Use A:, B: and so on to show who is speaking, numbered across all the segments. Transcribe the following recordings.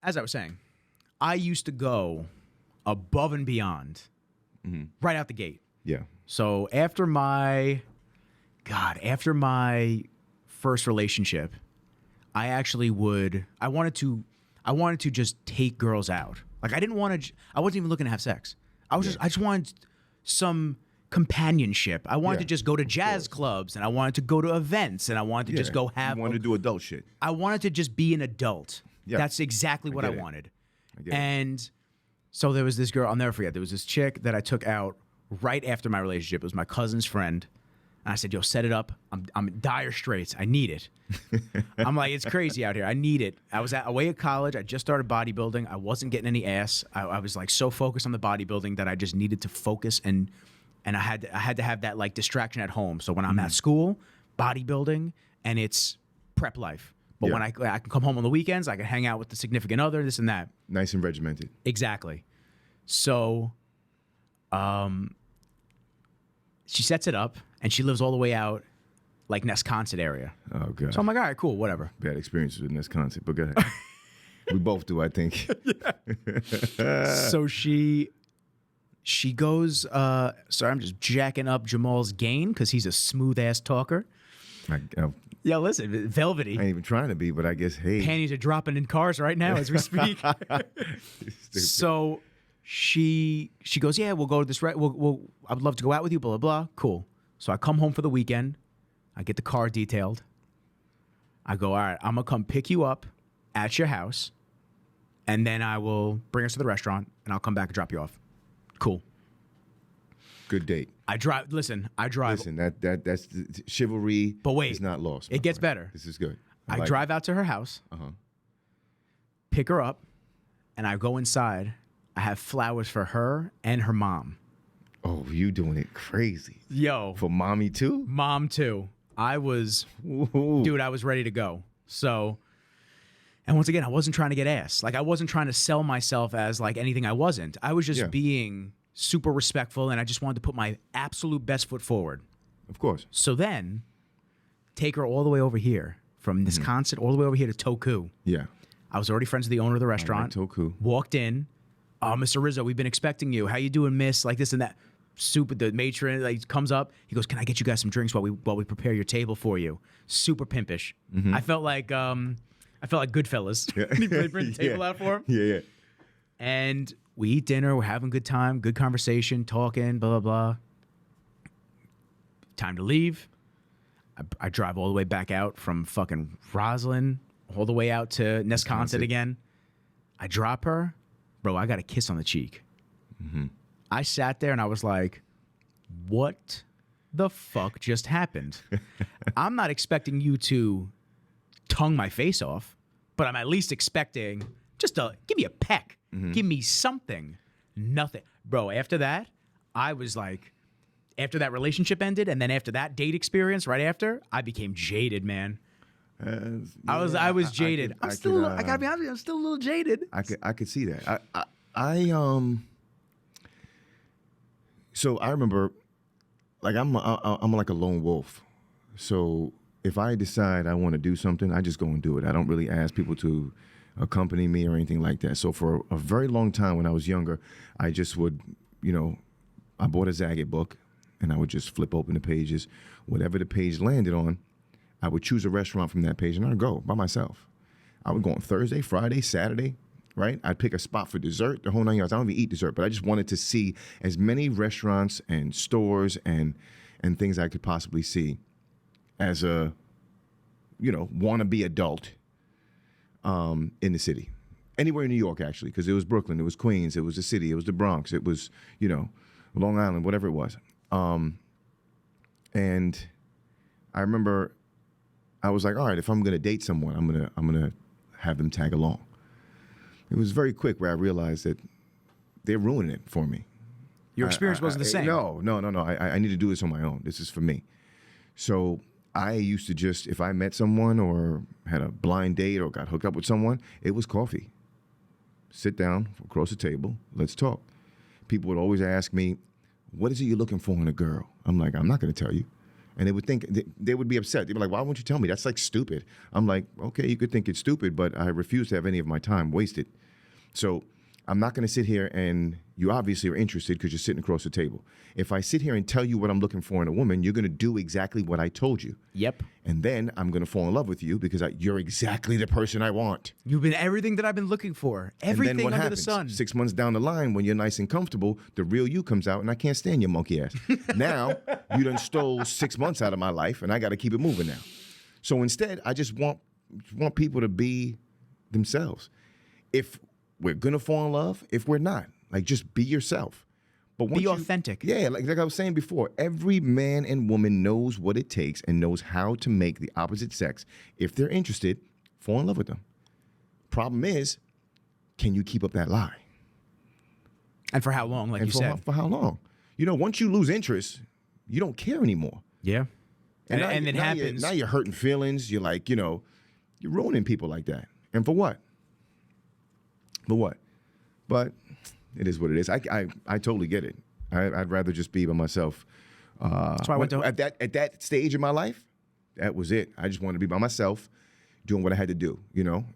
A: as I was saying, I used to go above and beyond right out the gate.
B: Yeah.
A: So after my first relationship, I wanted to just take girls out. Like I wasn't even looking to have sex. I just wanted some companionship. I wanted to just go to jazz clubs, and I wanted to go to events, and I wanted to just go have.
B: You wanted to do adult shit.
A: I wanted to just be an adult.
B: Yeah.
A: That's exactly what I wanted.
B: I get it.
A: And so there was this girl, I'll never forget, there was this chick that I took out right after my relationship. It was my cousin's friend. And I said, yo, set it up. I'm in dire straits. I need it. I'm like, it's crazy out here. I need it. I was away at college. I just started bodybuilding. I wasn't getting any ass. I was like so focused on the bodybuilding that I just needed to focus, and I had to have that like distraction at home. So when I'm at school, bodybuilding, and it's prep life. But when I can come home on the weekends, I can hang out with the significant other, this and that.
B: Nice and regimented.
A: Exactly. So she sets it up, and she lives all the way out, like Nesconset area.
B: Oh, God.
A: So I'm like, all right, cool, whatever.
B: Bad experiences with Nesconset, but go ahead. We both do, I think.
A: So she goes, sorry, I'm just jacking up Jamal's gain because he's a smooth-ass talker. Yeah, listen, velvety.
B: I ain't even trying to be, but I guess, hey.
A: Panties are dropping in cars right now as we speak. So she goes, yeah, we'll go to this. I would love to go out with you. Blah blah blah. Cool. So I come home for the weekend. I get the car detailed. I go, all right, I'm gonna come pick you up at your house, and then I will bring us to the restaurant, and I'll come back and drop you off. Cool.
B: Good date.
A: I drive. Listen,
B: that's chivalry.
A: But wait,
B: is not lost.
A: It gets better.
B: This is good.
A: I drive out to her house, pick her up, and I go inside. I have flowers for her and her mom.
B: Oh, you doing it crazy.
A: Yo.
B: For mommy too?
A: Mom too. I was ready to go. So, and once again, I wasn't trying to get ass. Like I wasn't trying to sell myself as like anything I wasn't. I was just being super respectful, and I just wanted to put my absolute best foot forward.
B: Of course.
A: So then, take her all the way over here, from Wisconsin all the way over here to Toku.
B: Yeah.
A: I was already friends with the owner of the restaurant.
B: Toku.
A: Walked in. Oh, Mr. Rizzo, we've been expecting you. How you doing, miss? Like this and that. Super, the matron like comes up. He goes, can I get you guys some drinks while we prepare your table for you? Super pimpish. I felt like Goodfellas.
B: Yeah.
A: They bring the table out for him.
B: Yeah.
A: And we eat dinner. We're having a good time, good conversation, talking, blah, blah, blah. Time to leave. I drive all the way back out from fucking Roslyn, all the way out to Nesconset again. I drop her. Bro, I got a kiss on the cheek. I sat there and I was like, what the fuck just happened? I'm not expecting you to tongue my face off, but I'm at least expecting just to give me a peck. Give me something. Nothing. Bro, after that, I was like, after that relationship ended, and then after that date experience right after, I became jaded, man. I was jaded. I gotta be honest, I'm still a little jaded.
B: I could see that. So I remember, like I'm like a lone wolf. So if I decide I want to do something, I just go and do it. I don't really ask people to accompany me or anything like that. So for a very long time when I was younger, I just would, I bought a Zagat book and I would just flip open the pages. Whatever the page landed on, I would choose a restaurant from that page and I'd go by myself. I would go on Thursday, Friday, Saturday, right? I'd pick a spot for dessert, the whole 9 yards. I don't even eat dessert, but I just wanted to see as many restaurants and stores and things I could possibly see as a, wannabe adult in the city. Anywhere in New York, actually, because it was Brooklyn, it was Queens, it was the city, it was the Bronx, it was, Long Island, whatever it was. And I remember I was like, all right, if I'm gonna date someone, I'm gonna have them tag along. It was very quick where I realized that they're ruining it for me.
A: Your experience wasn't the same.
B: No. I need to do this on my own. This is for me. So I used to just, if I met someone or had a blind date or got hooked up with someone, it was coffee. Sit down across the table, let's talk. People would always ask me, what is it you're looking for in a girl? I'm like, I'm not going to tell you. And they would think, they would be upset. They'd be like, why won't you tell me? That's like stupid. I'm like, okay, you could think it's stupid, but I refuse to have any of my time wasted. So I'm not going to sit here and you obviously are interested because you're sitting across the table. If I sit here and tell you what I'm looking for in a woman, you're going to do exactly what I told you.
A: Yep.
B: And then I'm going to fall in love with you because you're exactly the person I want.
A: You've been everything that I've been looking for. Everything
B: and then what
A: under
B: happens?
A: the sun.
B: 6 months down the line, when you're nice and comfortable, the real you comes out, and I can't stand your monkey ass. Now, you done stole 6 months out of my life, and I got to keep it moving now. So instead, I just want people to be themselves. If we're going to fall in love, if we're not, like, just be yourself. But
A: Be authentic.
B: Yeah, like I was saying before, every man and woman knows what it takes and knows how to make the opposite sex, if they're interested, fall in love with them. Problem is, can you keep up that lie?
A: And for how long, like you said?
B: For how long? You know, once you lose interest, you don't care anymore.
A: Yeah. And
B: now,
A: it happens.
B: Now you're hurting feelings. You're like, you're ruining people like that. And for what? For what? But it is what it is. I totally get it. I'd rather just be by myself.
A: That's why I went to...
B: At that stage in my life, that was it. I just wanted to be by myself, doing what I had to do,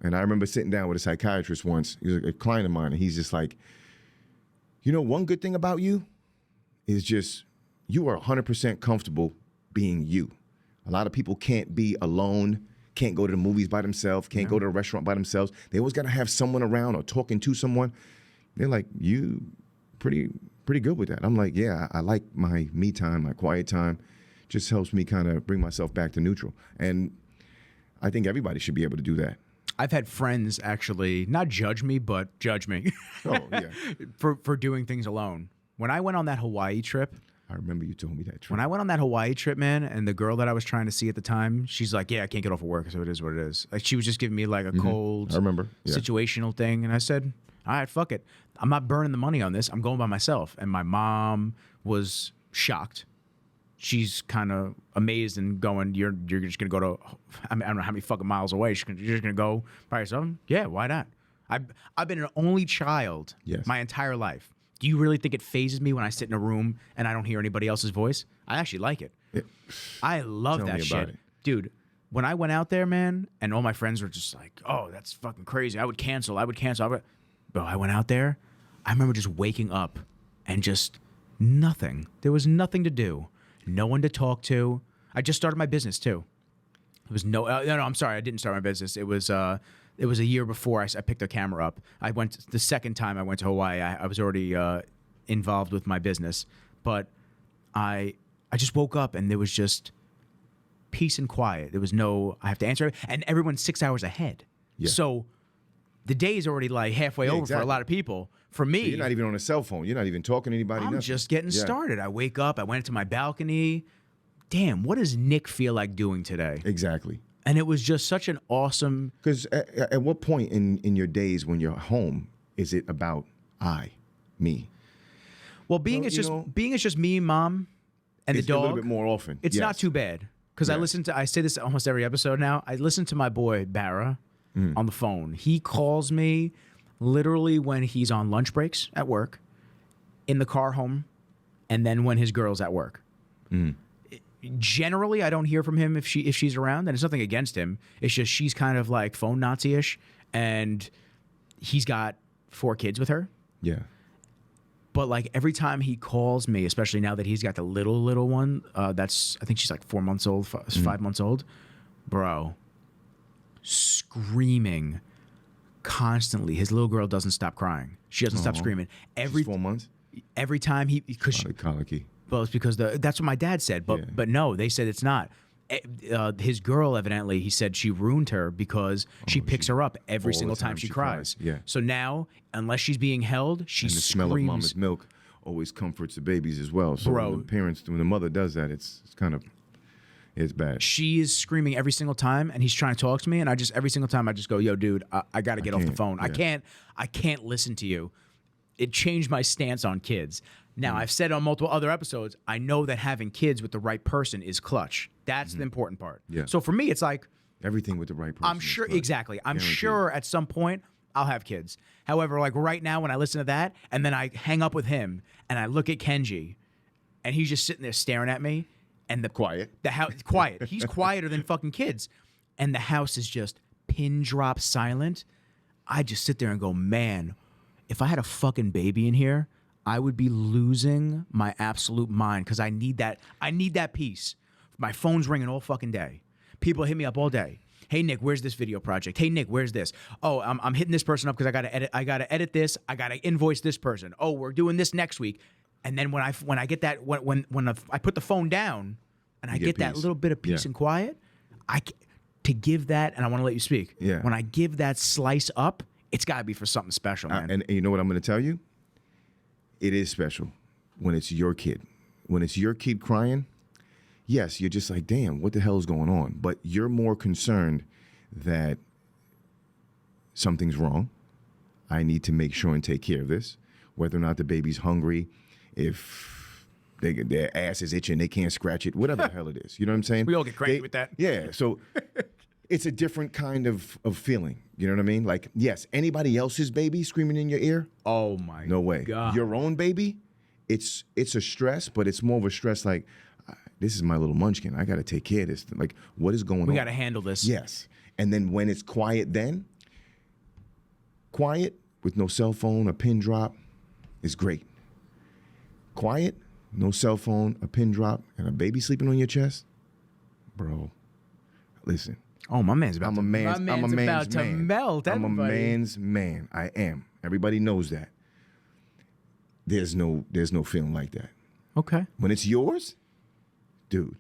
B: And I remember sitting down with a psychiatrist once. He was a client of mine, and he's just like, one good thing about you is just you are 100% comfortable being you. A lot of people can't be alone, can't go to the movies by themselves, can't go to a restaurant by themselves. They always got to have someone around or talking to someone. They're like, you pretty good with that. I'm like, yeah, I like my me time, my quiet time. Just helps me kind of bring myself back to neutral. And I think everybody should be able to do that.
A: I've had friends actually not judge me, but judge me
B: Oh, yeah.
A: for doing things alone. When I went on that Hawaii trip,
B: I remember you told me that trip.
A: when I went on that Hawaii trip, man, and the girl that I was trying to see at the time, she's like, yeah, I can't get off of work, so it is what it is. Like, she was just giving me like a cold
B: I remember. Yeah.
A: situational thing. And I said, all right, fuck it. I'm not burning the money on this. I'm going by myself. And my mom was shocked. She's kind of amazed and going, you're just going to go to, I don't know how many fucking miles away. You're just going to go by yourself? Yeah, why not? I've been an only child my entire life. Do you really think it phases me when I sit in a room and I don't hear anybody else's voice? I actually like it. I love that shit. Dude, when I went out there, man, and all my friends were just like, oh, that's fucking crazy. I would cancel. Bro, I went out there. I remember just waking up and just nothing. There was nothing to do. No one to talk to. I just started my business too. It was no, I'm sorry. I didn't start my business. It was a year before I picked the camera up. I went the second time I went to Hawaii. I was already involved with my business, but I just woke up and there was just peace and quiet. There was no, I have to answer, and everyone's 6 hours ahead. Yeah. So the day is already like halfway over for a lot of people. For me,
B: so you're not even on a cell phone. You're not even talking to anybody.
A: I'm just getting started. I wake up. I went to my balcony. Damn, what does Nick feel like doing today?
B: Exactly.
A: And it was just such an awesome...
B: Because at what point in your days when you're home is it about me?
A: Well, being it's just me, mom, and the dog.
B: A little bit more often.
A: It's not too bad. Because I say this almost every episode now. I listen to my boy Barra on the phone. He calls me literally when he's on lunch breaks at work, in the car home, and then when his girl's at work. Generally, I don't hear from him if she's around, and it's nothing against him. It's just she's kind of like phone Nazi-ish, and he's got 4 kids with her.
B: Yeah.
A: But like every time he calls me, especially now that he's got the little one, I think she's like 4 months old, 5 months old, bro, screaming constantly. His little girl doesn't stop crying. She doesn't stop screaming.
B: She's 4 months?
A: Every time because
B: colicky.
A: Well, it's because that's what my dad said, but no, they said it's not. His girl, evidently, he said she ruined her because she picks her up every single time she cries. Yeah. So now, unless she's being held, she screams.
B: And the smell of mama's milk always comforts the babies as well. So when the mother does that, it's bad.
A: She is screaming every single time, and he's trying to talk to me, and every single time I just go, yo, dude, I got to get off the phone. Yeah. I can't listen to you. It changed my stance on kids. Now, I've said on multiple other episodes, I know that having kids with the right person is clutch. That's the important part. Yeah. So for me, it's like...
B: everything with the right person.
A: I'm sure, exactly. I'm sure at some point I'll have kids. However, like right now when I listen to that, and then I hang up with him, and I look at Kenji, and he's just sitting there staring at me, and the
B: Quiet.
A: The house quiet. He's quieter than fucking kids, and the house is just pin drop silent. I just sit there and go, man, if I had a fucking baby in here, I would be losing my absolute mind because I need that. I need that peace. My phone's ringing all fucking day. People hit me up all day. Hey Nick, where's this video project? Hey Nick, where's this? Oh, I'm hitting this person up because I gotta edit this. I gotta invoice this person. Oh, we're doing this next week. And then when I get that when I put the phone down and I get that little bit of peace and quiet, to give that, and I want to let you speak.
B: Yeah.
A: When I give that slice up, it's got to be for something special, man.
B: And you know what I'm going to tell you? It is special when it's your kid. When it's your kid crying, yes, you're just like, damn, what the hell is going on? But you're more concerned that something's wrong. I need to make sure and take care of this. Whether or not the baby's hungry, if their ass is itching, they can't scratch it, whatever the hell it is. You know what I'm saying?
A: We all get cranky with that.
B: Yeah, so it's a different kind of feeling. You know what I mean? Like, yes, anybody else's baby screaming in your ear?
A: Oh my
B: No way.
A: God.
B: Your own baby, it's a stress, but it's more of a stress like, this is my little munchkin. I got to take care of this. Like, what is going on?
A: We got to handle this.
B: Yes. And then when it's quiet quiet with no cell phone, a pin drop is great. Quiet, no cell phone, a pin drop, and a baby sleeping on your chest? Bro, listen.
A: Oh, my man's about
B: I'm
A: to
B: a man's
A: my man's
B: man.
A: about to melt.
B: I'm a
A: everybody.
B: man's man. I am. Everybody knows that. There's no feeling like that.
A: Okay.
B: When it's yours, dude,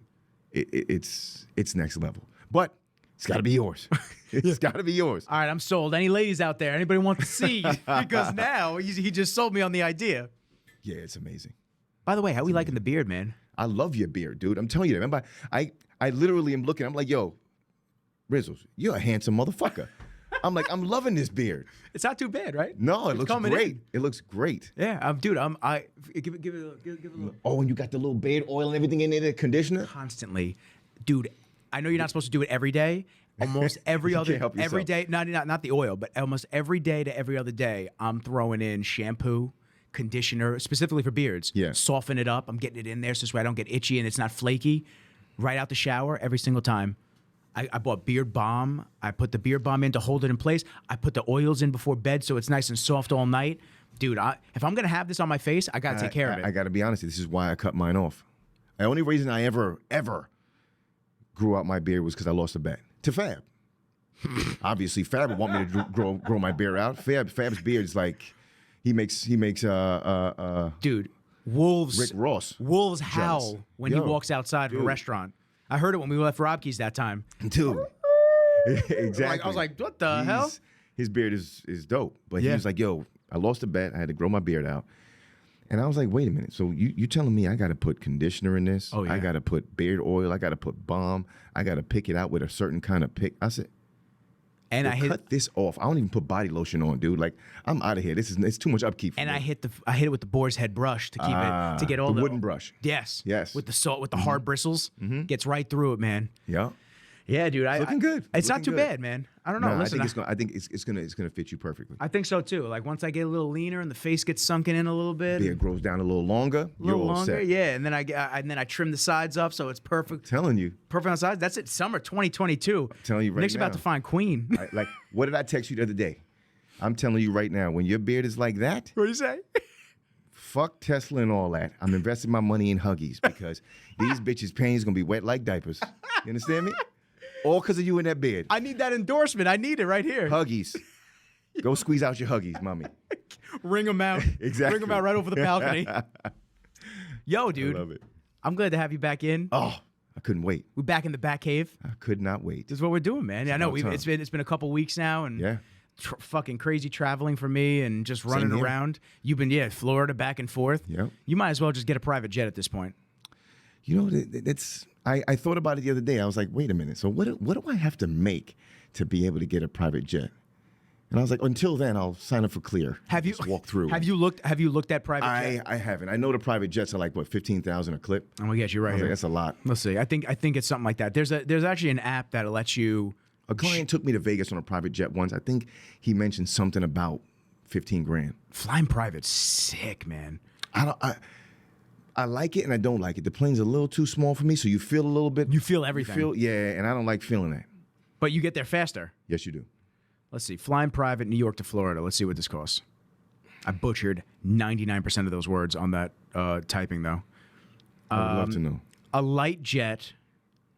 B: it's next level. But it's got to be yours. It's got to be yours.
A: All right, I'm sold. Any ladies out there? Anybody want to see? Because now he just sold me on the idea.
B: Yeah, it's amazing.
A: By the way, how we liking the beard, man?
B: I love your beard, dude. I'm telling you. Remember, I literally am looking. I'm like, yo, Rizzles, you're a handsome motherfucker. I'm like, I'm loving this beard.
A: It's not too bad, right?
B: No, it
A: It's
B: looks
A: coming
B: great.
A: in.
B: It looks great.
A: Yeah, dude. Give it a little.
B: Oh, and you got the little beard oil and everything in there, the conditioner.
A: Constantly, dude. I know you're not supposed to do it every day. Almost every other,
B: can't help yourself.
A: every day. Not the oil, but almost every day to every other day, I'm throwing in shampoo, conditioner, specifically for beards.
B: Yeah.
A: Soften it up. I'm getting it in there so I don't get itchy and it's not flaky. Right out the shower every single time. I bought beard balm. I put the beard balm in to hold it in place. I put the oils in before bed so it's nice and soft all night. Dude, if I'm going to have this on my face, I got to take care of it.
B: I got to be honest. This is why I cut mine off. The only reason I ever grew out my beard was because I lost a bet to Fab. Obviously, Fab would want me to grow my beard out. Fab's beard is like he makes
A: Dude, wolves.
B: Rick Ross.
A: Wolves howl
B: jealous.
A: when he walks outside of a restaurant. I heard it when we left Robkey's that time.
B: Dude. Exactly.
A: I was like, what the hell?
B: His beard is dope. But he was like, yo, I lost a bet. I had to grow my beard out. And I was like, wait a minute. So you telling me I got to put conditioner in this?
A: Oh, yeah.
B: I got to put beard oil. I got to put balm. I got to pick it out with a certain kind of pick. I said,
A: And I
B: cut this off. I don't even put body lotion on, dude. Like, I'm out of here. It's too much upkeep for me.
A: I hit it with the boar's head brush to keep it to get all
B: the wooden brush.
A: Yes.
B: Yes.
A: With the hard bristles, gets right through it, man.
B: Yeah.
A: Yeah, dude.
B: Looking good.
A: It's not
B: Looking
A: too
B: good.
A: bad, man. I don't know.
B: No,
A: Listen,
B: I think it's gonna fit you perfectly.
A: I think so too. Like once I get a little leaner and the face gets sunken in a little bit,
B: Beard grows down a little longer. You're all set.
A: yeah. And then I trim the sides up so it's perfect.
B: Telling you.
A: Perfect on sides. That's it. Summer 2022.
B: Telling you right
A: Nick's
B: now.
A: about to find queen.
B: Like, what did I text you the other day? I'm telling you right now, when your beard is like that,
A: What do you say?
B: fuck Tesla and all that. I'm investing my money in Huggies because these bitches' panties gonna be wet like diapers. You understand me? All because of you and that beard.
A: I need that endorsement. I need it right here.
B: Huggies. Go squeeze out your Huggies, mommy.
A: Ring them out.
B: Exactly.
A: Ring them out right over the balcony. Yo, dude.
B: I love it.
A: I'm glad to have you back in.
B: Oh, I couldn't wait.
A: We're back in the back cave.
B: I could not wait.
A: This is what we're doing, man. I know
B: about time.
A: it's been a couple weeks now, and
B: Yeah.
A: fucking crazy traveling for me and just running
B: here.
A: around. You've been Florida back and forth.
B: Yep.
A: You might as well just get a private jet at this point.
B: You know, that's. I thought about it the other day. I was like, wait a minute. So what do I have to make to be able to get a private jet? And I was like, until then, I'll sign up for Clear.
A: Have you
B: Just walk through?
A: Have you looked at private jet?
B: I haven't. I know the private jets are like what, 15,000 a clip.
A: I'm gonna get you right
B: I was
A: here.
B: like, that's a lot.
A: Let's see. I think it's something like that. There's actually an app that lets you.
B: A client took me to Vegas on a private jet once. I think he mentioned something about 15 grand.
A: Flying private, sick, man.
B: I like it and I don't like it. The plane's a little too small for me, so you feel a little bit.
A: You feel everything.
B: Yeah, and I don't like feeling that.
A: But you get there faster.
B: Yes, you do.
A: Let's see. Flying private, New York to Florida. Let's see what this costs. I butchered 99% of those words on that typing, though.
B: I would love to know.
A: A light jet.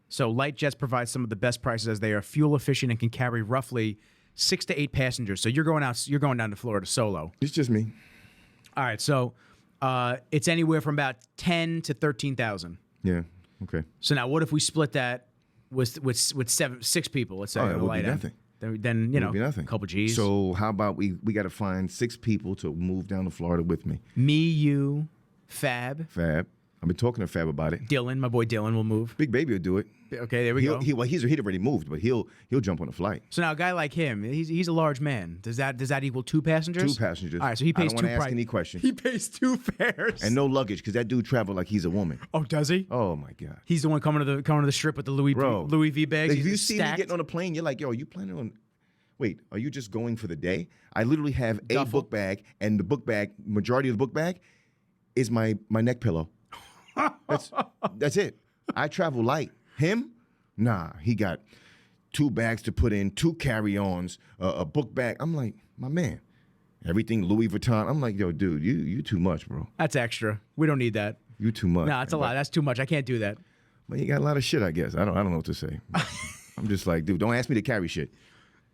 A: So light jets provide some of the best prices as they are fuel efficient and can carry roughly 6 to 8 passengers. So you're going down to Florida solo.
B: It's just me.
A: All right. So it's anywhere from about 10 to 13,000.
B: Yeah. Okay.
A: So now, what if we split that with 6 people? Let's say
B: Oh, it would
A: light
B: be
A: end?
B: nothing.
A: Then you know,
B: Be nothing.
A: a couple G's.
B: So how about we got to find 6 people to move down to Florida with me.
A: Me, you, Fab,
B: Fab. I've been talking to Fab about it.
A: Dylan, my boy Dylan will move.
B: Big Baby will do it.
A: Okay, there we go.
B: He'd already moved, but he'll jump on a flight.
A: So now a guy like him, he's a large man. Does that equal 2 passengers?
B: 2 passengers.
A: All right, so he pays
B: I don't
A: two.
B: want to ask any questions.
A: He pays 2 fares
B: And no luggage, because that dude traveled like he's a woman.
A: Oh, does he?
B: Oh my God.
A: He's the one coming to the strip with the Louis V bags.
B: If you
A: He's
B: see me
A: stacked.
B: getting on a plane, you're like, yo, are you planning on? Wait, are you just going for the day? I literally have a
A: Duffel.
B: book bag, and the book bag, majority of the book bag, is my neck pillow. That's it. I travel light. Him, nah. He got 2 bags to put in, 2 carry-ons, a book bag. I'm like, my man, everything Louis Vuitton. I'm like, yo, dude, you too much, bro.
A: That's extra. We don't need that.
B: You too much.
A: No, it's a lot. That's too much. I can't do that.
B: But you got a lot of shit, I guess. I don't know what to say. I'm just like, dude, don't ask me to carry shit.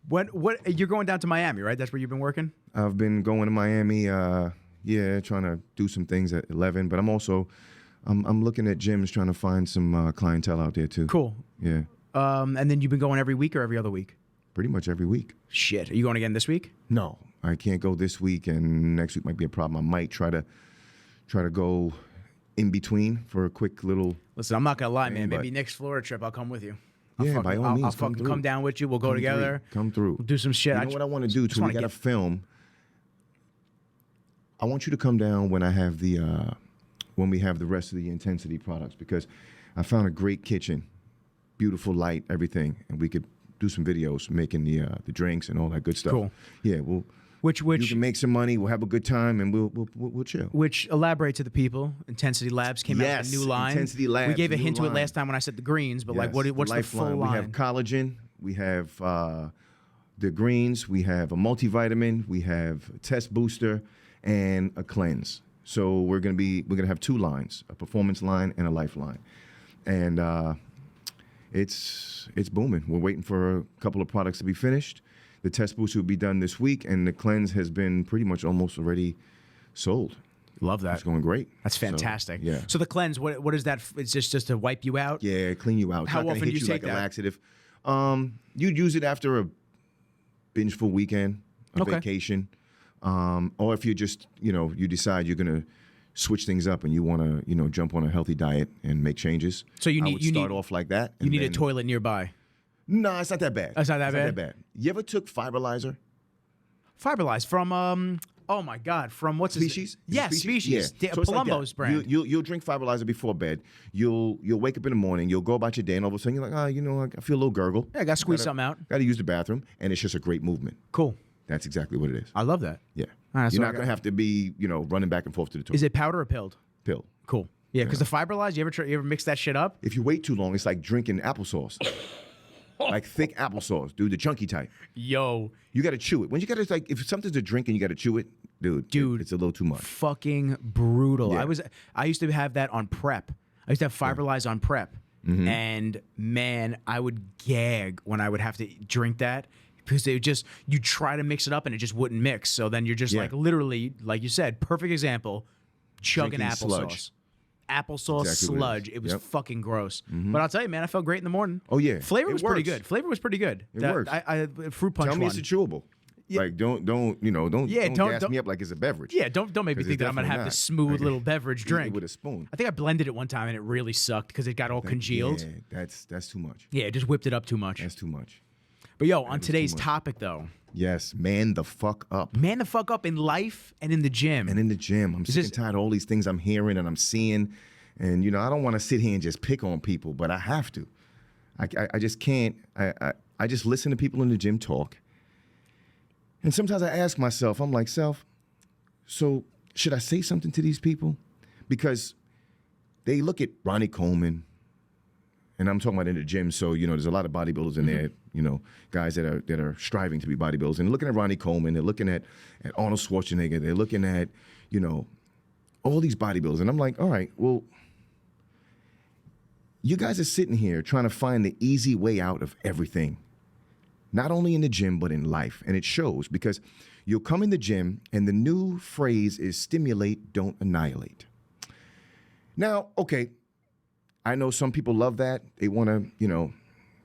A: What you're going down to Miami, right? That's where you've been working?
B: I've been going to Miami, trying to do some things at 11, but I'm looking at gyms trying to find some clientele out there too.
A: Cool.
B: Yeah.
A: And then you've been going every week or every other week?
B: Pretty much every week.
A: Shit. Are you going again this week?
B: No, I can't go this week, and next week might be a problem. I might try to go in between for a quick little.
A: Listen, I'm not gonna lie, man.
B: but-
A: Maybe next Florida trip, I'll come with you.
B: By all means,
A: I'll
B: come
A: fucking
B: through.
A: come down with you. We'll go together.
B: Come through.
A: We'll do some shit.
B: You know what I want to do too?
A: wanna
B: We got to
A: get-
B: film. I want you to come down when I have the when we have the rest of the intensity products, because I found a great kitchen, beautiful light, everything, and we could do some videos making the drinks and all that good stuff.
A: Cool.
B: Yeah, you
A: Which
B: can make some money. We'll have a good time, and we'll chill.
A: which elaborate to the people. Intensity Labs came out with a new line.
B: Intensity Labs,
A: We gave a
B: new
A: hint to it
B: line.
A: last time when I said the greens, but like,
B: Yes,
A: what's the full
B: Lifeline.
A: line?
B: We have collagen. We have the greens. We have a multivitamin. We have a test booster and a cleanse. So we're gonna have 2 lines: a performance line and a lifeline. And it's booming. We're waiting for a couple of products to be finished. The test booster will be done this week, and the cleanse has been pretty much almost already sold.
A: Love that.
B: It's going great.
A: That's fantastic.
B: So, yeah.
A: So the cleanse, what is that? It's just to wipe you out.
B: Yeah, clean you out. It's
A: How
B: not gonna
A: often
B: hit
A: do you take
B: like
A: that?
B: a laxative. You'd use it after a bingeful weekend, a
A: Okay.
B: vacation, or if you just you decide you're gonna switch things up and you want to jump on a healthy diet and make changes.
A: So you
B: I
A: need-
B: would
A: you
B: start
A: need-
B: off like that.
A: You
B: and
A: need a
B: then-
A: toilet nearby.
B: No, it's not that bad.
A: It's not that bad?
B: You ever took Fiberlizer?
A: Fiberlize from oh my god, from what's his
B: Species? Is it
A: Yeah, Species.
B: Yeah. So it's like
A: Palumbo's
B: that.
A: brand.
B: You'll drink Fiberlizer before bed. You'll wake up in the morning. You'll go about your day, and all of a sudden you're like, I feel a little gurgle.
A: Yeah, I gotta squeeze something out.
B: Got to use the bathroom, and it's just a great movement.
A: Cool.
B: That's exactly what it is.
A: I love that.
B: Yeah.
A: All right, so
B: You're
A: I
B: not
A: got-
B: going to have to be, running back and forth to the toilet.
A: Is it powder or pilled?
B: Pill.
A: Cool. Yeah, because the Fiberlize, you ever mix that shit up?
B: If you wait too long, it's like drinking applesauce. Like thick applesauce, dude, the chunky type.
A: Yo,
B: You got to chew it. When you got to, if something's a drink and you got to chew it, dude, it's a little too much.
A: fucking brutal.
B: Yeah.
A: I used to have that on prep. I used to have Fiberlize on prep.
B: Mm-hmm.
A: And man, I would gag when I would have to drink that because you try to mix it up and it just wouldn't mix. So then you're just
B: Yeah.
A: like literally, like you said, perfect example, chugging
B: Drinking
A: applesauce.
B: sludge.
A: Applesauce
B: Exactly what it is.
A: sludge. It was
B: Yep.
A: fucking gross. But I'll tell you, man, I felt great in the morning.
B: Oh, yeah.
A: Flavor
B: It
A: was pretty
B: works.
A: good. Flavor was pretty good.
B: It works.
A: I fruit punch
B: Tell me
A: one.
B: it's chewable. Like, don't gas me up like it's a beverage.
A: Yeah, don't make me
B: 'Cause
A: think
B: it's
A: that I'm gonna
B: definitely
A: have this
B: not.
A: smooth
B: Like,
A: little beverage
B: eat it
A: drink
B: with a spoon.
A: I think I blended it one time and it really sucked because it got all congealed.
B: Yeah, that's too much.
A: Yeah, it just whipped it up too much.
B: That's too much.
A: But yo, on
B: was
A: today's
B: too much.
A: topic though,
B: Yes, man the fuck up.
A: man the fuck up in life and in the gym.
B: And in the gym, I'm sick
A: this-
B: and tired of all these things I'm hearing and I'm seeing. And, I don't want to sit here and just pick on people, but I have to. I just can't. I just listen to people in the gym talk. And sometimes I ask myself, I'm like, self, so should I say something to these people? Because they look at Ronnie Coleman, and I'm talking about in the gym. So there's a lot of bodybuilders in there. Guys that are striving to be bodybuilders, and looking at Ronnie Coleman, they're looking at Arnold Schwarzenegger, they're looking at all these bodybuilders, and I'm like, all right, well, you guys are sitting here trying to find the easy way out of everything, not only in the gym but in life, and it shows because you'll come in the gym, and the new phrase is stimulate, don't annihilate. Now, okay, I know some people love that. They want to,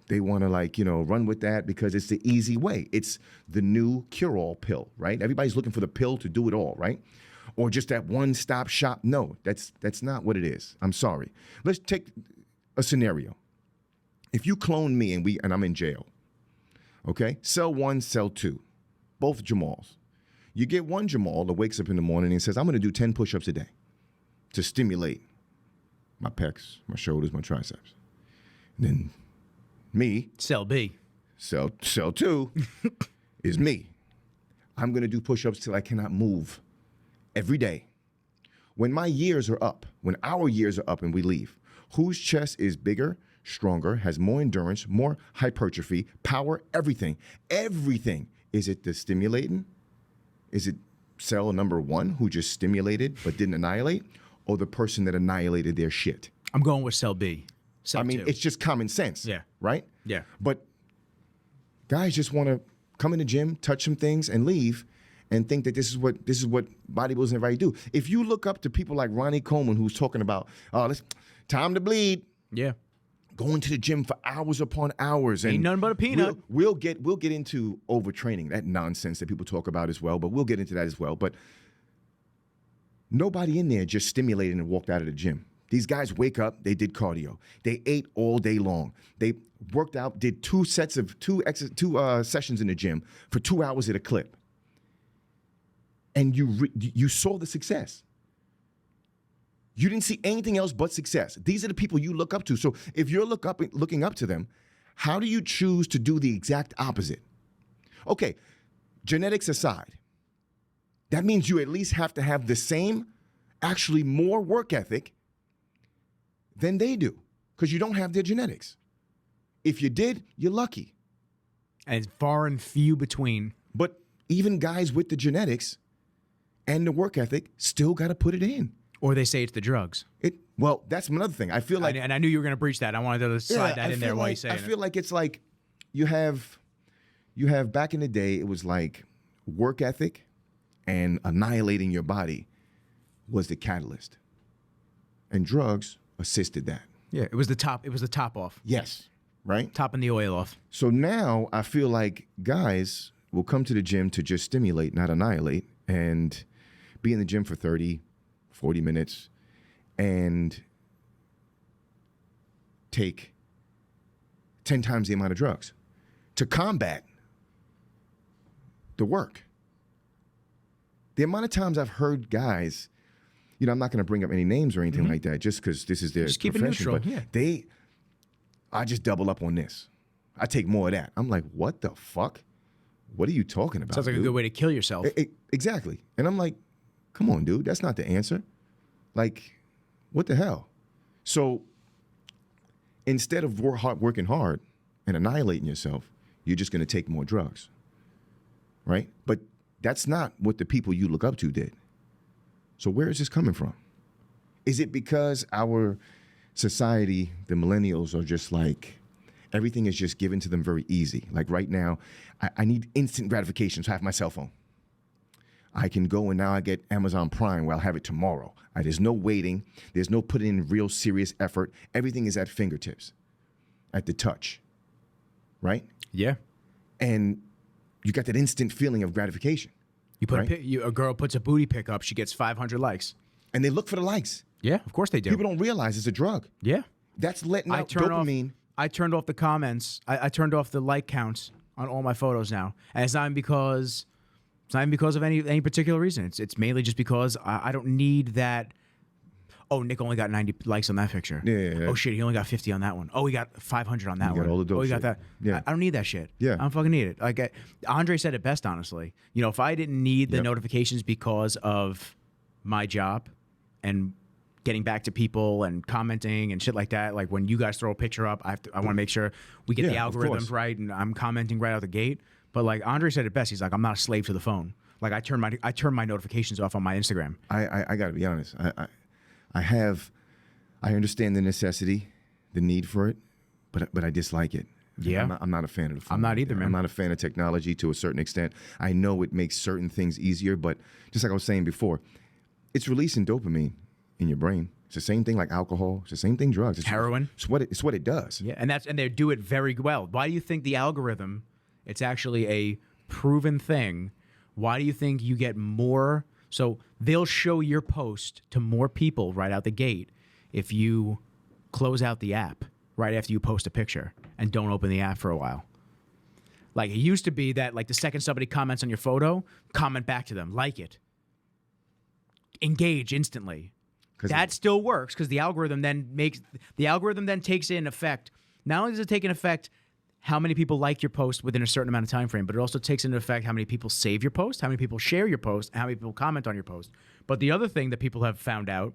B: run with that because it's the easy way. It's the new cure-all pill, right? Everybody's looking for the pill to do it all, right? Or just that one-stop shop. No, that's not what it is. I'm sorry. Let's take a scenario. If you clone me and I'm in jail, okay? Cell 1, cell 2, both Jamals. You get one Jamal that wakes up in the morning and says, I'm going to do 10 push-ups a day to stimulate my pecs, my shoulders, my triceps. And then me,
A: Cell B.
B: Cell 2 is me. I'm going to do push-ups till I cannot move every day. When my years are up, when our years are up and we leave, whose chest is bigger, stronger, has more endurance, more hypertrophy, power, everything? Everything. Is it the stimulating? Is it cell number 1 who just stimulated but didn't annihilate? Or the person that annihilated their shit?
A: I'm going with cell B. Cell 2.
B: It's just common sense.
A: Yeah.
B: Right?
A: Yeah.
B: But guys just want to come in the gym, touch some things, and leave, and think that this is what bodybuilders and everybody do. If you look up to people like Ronnie Coleman, who's talking about, it's time to bleed.
A: Yeah.
B: Going to the gym for hours upon hours. And
A: ain't nothing but a peanut.
B: We'll get into overtraining, that nonsense that people talk about as well, but we'll get into that as well. But nobody in there just stimulated and walked out of the gym. These guys wake up, they did cardio. They ate all day long. They worked out, did two sessions in the gym for 2 hours at a clip. And you saw the success. You didn't see anything else but success. These are the people you look up to. So if you're looking up to them, how do you choose to do the exact opposite? Okay, genetics aside, that means you at least have to have the same, actually more work ethic than they do, because you don't have their genetics. If you did, you're lucky.
A: And far and few between.
B: But even guys with the genetics and the work ethic still got to put it in.
A: Or they say it's the drugs.
B: Well, that's another thing. I feel like,
A: and I knew you were going to breach that. I wanted to slide that in there while you say it.
B: I feel like it's like you have back in the day, it was like work ethic and annihilating your body was the catalyst, and drugs assisted that.
A: Yeah, it was the top. It was the top off.
B: Yes, right.
A: Topping the oil off.
B: So now I feel like guys will come to the gym to just stimulate, not annihilate, and be in the gym for 30, 40 minutes and take 10 times the amount of drugs to combat the work. The amount of times I've heard guys, I'm not going to bring up any names or anything like that just because this is their
A: just keep
B: profession,
A: it neutral.
B: but
A: yeah.
B: I just double up on this. I take more of that. I'm like, what the fuck? What are you talking about?
A: Sounds like
B: dude?
A: a good way to kill yourself.
B: Exactly. And I'm like, come on, dude. That's not the answer. Like, what the hell? So instead of working hard and annihilating yourself, you're just going to take more drugs, right? But that's not what the people you look up to did. So where is this coming from? Is it because our society, the millennials, are just like, everything is just given to them very easy? Like right now, I need instant gratification, so I have my cell phone. I can go and now I get Amazon Prime where I'll have it tomorrow. There's no waiting. There's no putting in real serious effort. Everything is at fingertips, at the touch, right?
A: Yeah.
B: And you got that instant feeling of gratification.
A: You put
B: right?
A: a girl puts a booty pic up, she gets 500 likes.
B: And they look for the likes.
A: Yeah, of course they do.
B: People don't realize it's a drug.
A: Yeah.
B: That's letting out dopamine.
A: I turned off the comments. I turned off the like counts on all my photos now. And it's not even because of any particular reason. It's mainly just because I don't need that. Oh, Nick only got 90 likes on that picture.
B: Yeah.
A: Oh shit, he only got 50 on that one. Oh, he got 500 on that one.
B: Got all the dope
A: he got
B: shit.
A: that.
B: Yeah.
A: I don't need that shit.
B: Yeah.
A: I don't fucking need it. Like Andre said it best, honestly. If I didn't need the notifications because of my job and getting back to people and commenting and shit like that. Like when you guys throw a picture up, I want to make sure we get the
B: of
A: algorithms
B: course.
A: right, and I'm commenting right out the gate. But like Andre said it best, he's like, I'm not a slave to the phone. Like I turn my notifications off on my Instagram.
B: I got to be honest. I understand the necessity, the need for it, but I dislike it.
A: Yeah.
B: I'm not a fan of the phone.
A: I'm not either, man.
B: I'm not a fan of technology to a certain extent. I know it makes certain things easier, but just like I was saying before, it's releasing dopamine in your brain. It's the same thing like alcohol. It's the same thing drugs. It's
A: Heroin.
B: It's what it does.
A: Yeah, and they do it very well. Why do you think the algorithm? It's actually a proven thing. Why do you think you get more? So they'll show your post to more people right out the gate if you close out the app right after you post a picture and don't open the app for a while. Like it used to be that like the second somebody comments on your photo, comment back to them, like it. Engage instantly. That still works because the algorithm then takes in effect. Not only does it take in effect how many people like your post within a certain amount of time frame, but it also takes into effect how many people save your post, how many people share your post, and how many people comment on your post. But the other thing that people have found out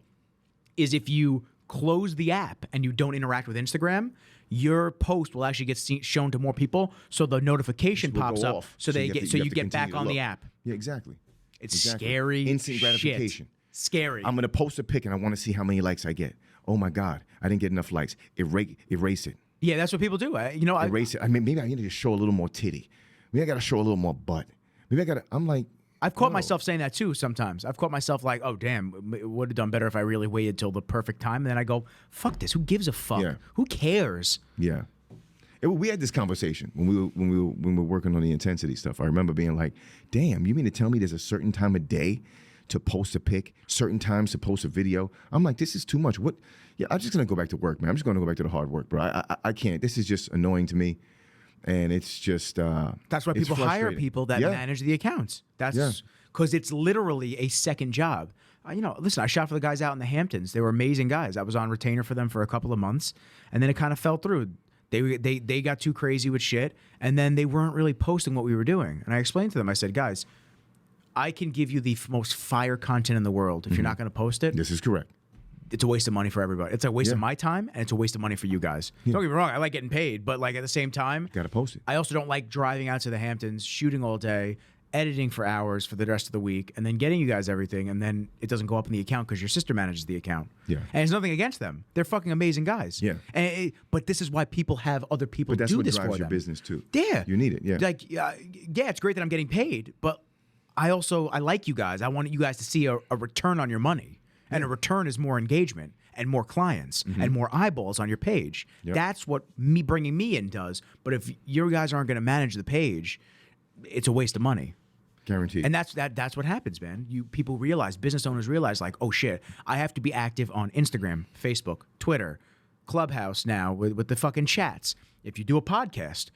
A: is if you close the app and you don't interact with Instagram, your post will actually get shown to more people, so the notification pops up, so you get back on the app.
B: Yeah, exactly.
A: It's scary.
B: Instant gratification.
A: Scary.
B: I'm gonna post a pic and I want to see how many likes I get. Oh my God, I didn't get enough likes. Erase it.
A: Yeah, that's what people do.
B: Erase it. I mean, maybe I need to show a little more titty. Maybe I got to show a little more butt. Maybe I got to. I'm like.
A: I've caught myself saying that too sometimes. I've caught myself like, oh, damn, it would have done better if I really waited till the perfect time. And then I go, fuck this. Who gives a fuck?
B: Yeah.
A: Who cares?
B: Yeah. We had this conversation when we were working on the intensity stuff. I remember being like, damn, you mean to tell me there's a certain time of day to post a pic, certain times to post a video? I'm like, this is too much. What? Yeah, I'm just going to go back to work, man. I'm just going to go back to the hard work, bro. I can't. This is just annoying to me. And it's just
A: that's why people hire people that manage the accounts. That's because it's literally a second job. Listen, I shot for the guys out in the Hamptons. They were amazing guys. I was on retainer for them for a couple of months, and then it kind of fell through. They got too crazy with shit, and then they weren't really posting what we were doing. And I explained to them, I said, guys, I can give you the most fire content in the world. If you're not going to post it,
B: this is correct.
A: It's a waste of money for everybody. It's a waste of my time, and it's a waste of money for you guys. Don't get me wrong, I like getting paid, but like at the same time,
B: gotta post it.
A: I also don't like driving out to the Hamptons, shooting all day, editing for hours for the rest of the week, and then getting you guys everything, and then it doesn't go up in the account because your sister manages the account. Yeah. And it's nothing against them. They're fucking amazing guys. Yeah. But this is why people have other people do this for them. But that's what drives your
B: business too.
A: Yeah.
B: You need it. Yeah.
A: Like, yeah, it's great that I'm getting paid, but I like you guys. I want you guys to see a return on your money. And a return is more engagement and more clients and more eyeballs on your page. Yep. That's what bringing me in does. But if you guys aren't going to manage the page, it's a waste of money.
B: Guaranteed.
A: And that's what happens, man. Business owners realize, like, oh shit, I have to be active on Instagram, Facebook, Twitter, Clubhouse now with the fucking chats. If you do a podcast,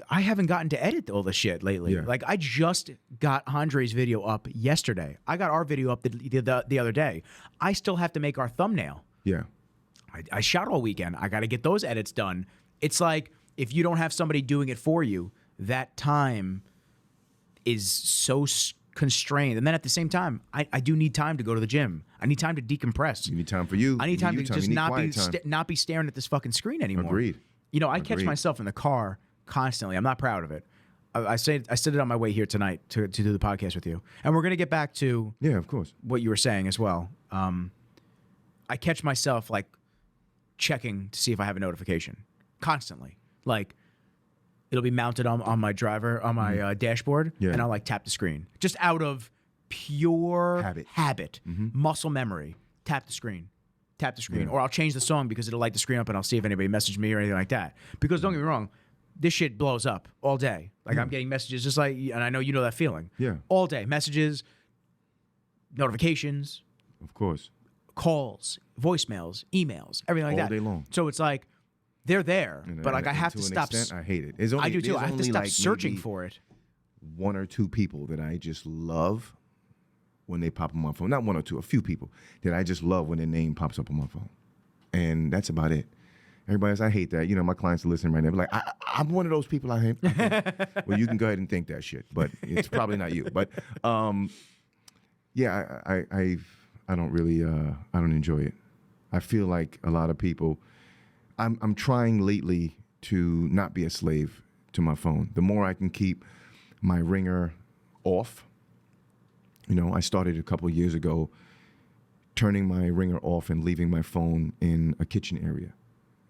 A: I haven't gotten to edit all the shit lately. Yeah. Like I just got Andre's video up yesterday. I got our video up the other day. I still have to make our thumbnail. Yeah. I shot all weekend. I got to get those edits done. It's like if you don't have somebody doing it for you, that time is so constrained. And then at the same time, I do need time to go to the gym. I need time to decompress.
B: You need time for you.
A: I need time to just not be staring at this fucking screen anymore.
B: Agreed.
A: I catch myself in the car constantly. I'm not proud of it. I said it on my way here tonight to do the podcast with you. And we're going to get back to
B: of course,
A: what you were saying as well. I catch myself like checking to see if I have a notification constantly. Like it'll be mounted on my dashboard and I'll like tap the screen just out of pure habit, muscle memory. Tap the screen. Or I'll change the song because it'll light the screen up and I'll see if anybody messaged me or anything like that. Because don't get me wrong, this shit blows up all day. Like I'm getting messages just like, and I know you know that feeling. Yeah. All day. Messages, notifications.
B: Of course.
A: Calls, voicemails, emails, everything like that.
B: All day long.
A: So it's like, they're there, but like I have to stop.
B: I hate it.
A: I do too. I have to stop searching for it.
B: One or two people that I just love when they pop on my phone. Not one or two, a few people that I just love when their name pops up on my phone. And that's about it. Everybody else, I hate that. My clients are listening right now. Like, I'm one of those people I hate. Well, you can go ahead and think that shit, but it's probably not you. But, I I don't really I don't enjoy it. I feel like a lot of people. I'm trying lately to not be a slave to my phone. The more I can keep my ringer off. You know, I started a couple of years ago turning my ringer off and leaving my phone in a kitchen area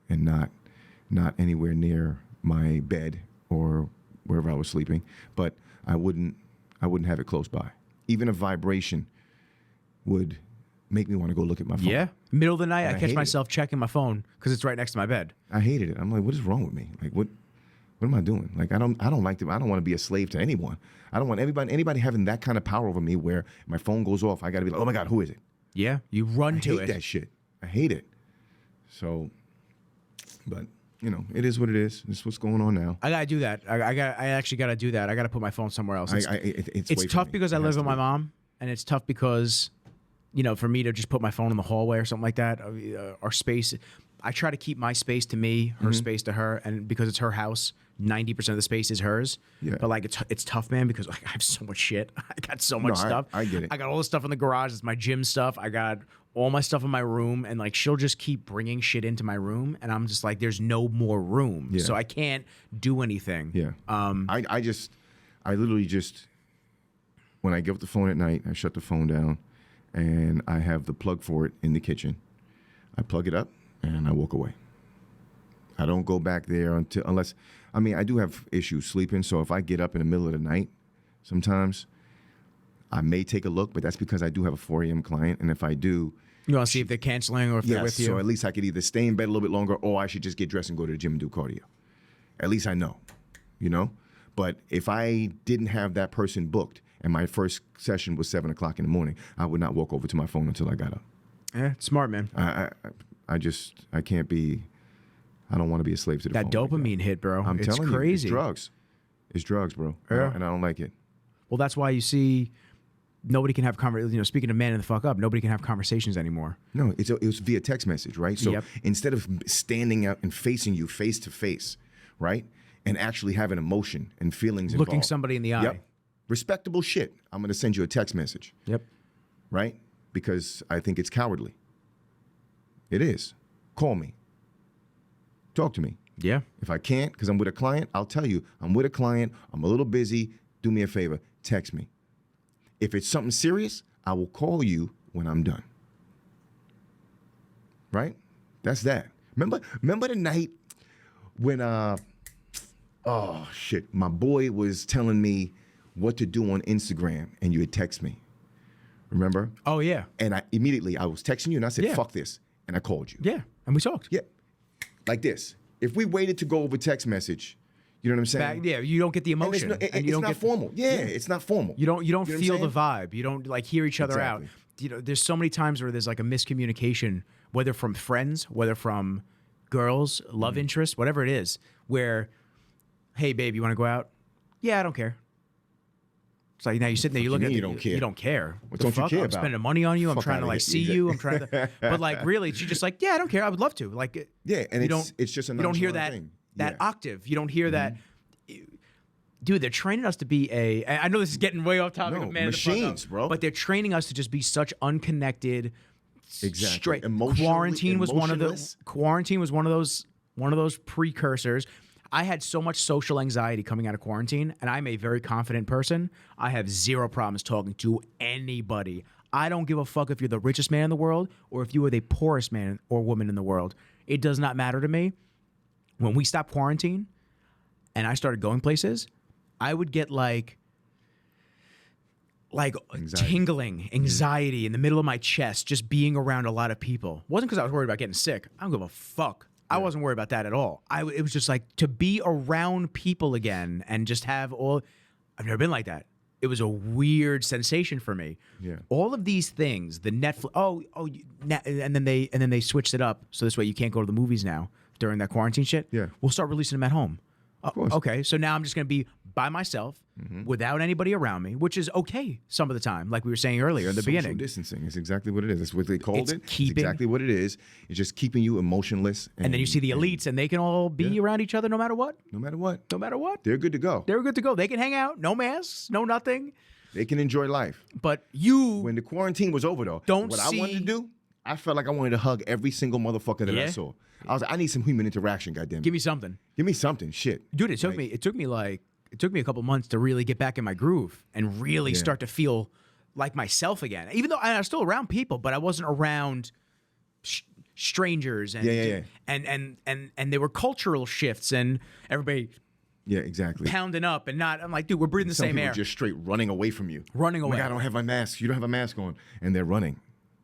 B: and not anywhere near my bed or wherever I was sleeping. But I wouldn't have it close by. Even a vibration would make me want to go look at my phone.
A: Yeah. Middle of the night,
B: And
A: I
B: I
A: catch
B: hate
A: myself checking my phone because it's right next to my bed.
B: I hated it. I'm like, what is wrong with me? Like, what am I doing? Like, I don't like to. I don't want to be a slave to anyone. I don't want anybody having that kind of power over me where my phone goes off. I got to be like, oh my God, who is it?
A: Yeah. You run to
B: I
A: it.
B: hate that shit. I hate it. So, but you know, it is what it is. This is what's going on now.
A: I gotta do that. I actually gotta do that. I gotta put my phone somewhere else. It's
B: It's
A: tough because I live with my mom, and it's tough because, you know, for me to just put my phone in the hallway or something like that. Our space, I try to keep my space to me, her space to her, and because it's her house, 90% of the space is hers.
B: Yeah.
A: But like it's tough, man, because like I have so much shit. I got so much stuff.
B: I get it.
A: I got all the stuff in the garage. It's my gym stuff. I got all my stuff in my room, and like she'll just keep bringing shit into my room, and I'm just like, there's no more room,
B: Yeah.
A: so I can't do anything.
B: Yeah. I literally just, when I give up the phone at night, I shut the phone down, and I have the plug for it in the kitchen. I plug it up, and I walk away. I don't go back there unless, I mean, I do have issues sleeping, so if I get up in the middle of the night, sometimes I may take a look, but that's because I do have a 4 a.m. client, and if I do,
A: You want to see if they're canceling or if they're
B: yes,
A: with you?
B: so at least I could either stay in bed a little bit longer, or I should just get dressed and go to the gym and do cardio. At least I know, you know? But if I didn't have that person booked and my first session was 7 o'clock in the morning, I would not walk over to my phone until I got up.
A: Yeah, it's smart, man.
B: I can't be, I don't want to be a slave to the
A: That
B: phone.
A: dopamine hit, bro.
B: I'm
A: it's
B: telling
A: crazy.
B: you, it's drugs. It's drugs, bro.
A: Yeah.
B: And I don't like it.
A: Well, that's why you see nobody can have conversations. You know, speaking of man and the fuck up, nobody can have conversations anymore.
B: No, it was via text message, right? So
A: Yep.
B: instead of standing up and facing you face to face, right? And actually having emotion and feelings
A: Looking
B: involved.
A: somebody in the eye.
B: Yep. Respectable shit. I'm going to send you a text message,
A: Yep.
B: right? Because I think it's cowardly. It is. Call me. Talk to me.
A: Yeah.
B: If I can't, because I'm with a client, I'll tell you, I'm with a client, I'm a little busy, do me a favor, text me. If it's something serious, I will call you when I'm done. Right? That's that. Remember the night when oh shit, my boy was telling me what to do on Instagram and you had text me. Remember?
A: Oh, yeah.
B: And I was texting you and I said,
A: Yeah.
B: fuck this. And I called you.
A: Yeah. And we talked.
B: Yeah. Like this. If we waited to go over text message, you know what I'm saying?
A: Yeah, you don't get the
B: And
A: emotion.
B: it's
A: and you don't
B: not
A: get
B: formal. Yeah, it's not formal.
A: You don't
B: know what I'm
A: feel the
B: saying?
A: vibe. You don't like hear each other out.
B: Exactly.
A: You know, there's so many times where there's like a miscommunication, whether from friends, whether from girls, love interest, whatever it is, where, hey babe, you want to go out? Yeah, I don't care. It's like now you're sitting there, you look at
B: you don't care?
A: You don't care.
B: What
A: The
B: don't you
A: fuck?
B: care
A: I'm
B: about?
A: spending money on you. I'm
B: Fuck
A: trying
B: outta
A: to like
B: here.
A: see you. I'm trying to, but like really, she's just like, yeah, I don't care. I would love to. Like,
B: Yeah, and
A: you
B: it's just a
A: you don't hear
B: nonchalant
A: that
B: thing.
A: that
B: Yeah.
A: octave. You don't hear that. Dude, they're training us to be I know this is getting way off topic
B: No,
A: of man of the fuck up,
B: machines, bro.
A: but they're training us to just be such unconnected,
B: Exactly.
A: straight.
B: Emotionally-
A: Quarantine was
B: emotionless.
A: one of those precursors. I had so much social anxiety coming out of quarantine, and I'm a very confident person. I have zero problems talking to anybody. I don't give a fuck if you're the richest man in the world or if you are the poorest man or woman in the world. It does not matter to me. When we stopped quarantine and I started going places, I would get like
B: Anxiety.
A: tingling anxiety in the middle of my chest just being around a lot of people. It wasn't because I was worried about getting sick. I don't give a fuck. I wasn't worried about that at all. It was just like to be around people again and just have all. I've never been like that. It was a weird sensation for me.
B: Yeah.
A: All of these things, the Netflix. And then they switched it up so this way you can't go to the movies now during that quarantine shit.
B: Yeah.
A: We'll start releasing them at home.
B: course.
A: Okay, so now I'm just going to be by myself without anybody around me, which is okay some of the time, like we were saying earlier in the
B: Social
A: beginning.
B: distancing is exactly what it is. That's what they called it. It's
A: keeping-
B: exactly what it is. It's just keeping you emotionless.
A: And then you see the elites, and they can all be around each other no matter what.
B: No matter what.
A: No matter what.
B: They're good to go.
A: They're good to go. They can hang out. No masks, no nothing.
B: They can enjoy life.
A: But you
B: When the quarantine was over, though,
A: don't
B: what
A: see.
B: I wanted to do, I felt like I wanted to hug every single motherfucker that I
A: Yeah?
B: saw. I was like, I need some human interaction, goddamn.
A: Give me something.
B: Give me something, shit.
A: Dude, it took me a couple months to really get back in my groove and really start to feel like myself again. Even though I was still around people, but I wasn't around strangers and and there were cultural shifts and everybody
B: exactly.
A: pounding up and not. I'm like, dude, we're breathing the same air.
B: Just straight running away from you.
A: Running away.
B: Like, I don't have my mask. You don't have a mask on, and they're running.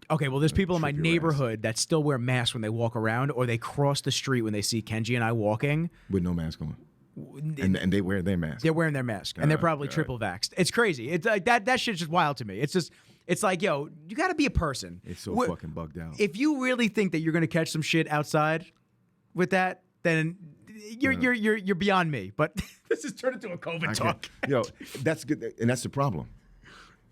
A: Okay, well, there's people in my
B: Trip your
A: neighborhood that still wear masks when they walk around, or they cross the street when they see Kenji and I walking.
B: With no mask on. And they wear their mask.
A: They're wearing their mask, and they're probably
B: God.
A: triple vaxxed. It's crazy. It's like that shit's just wild to me. It's like, yo, you got to be a person.
B: It's so fucking bugged out.
A: If you really think that you're gonna catch some shit outside with that, then you're beyond me. But this has turned into a COVID talk.
B: Yo, that's good, and that's the problem,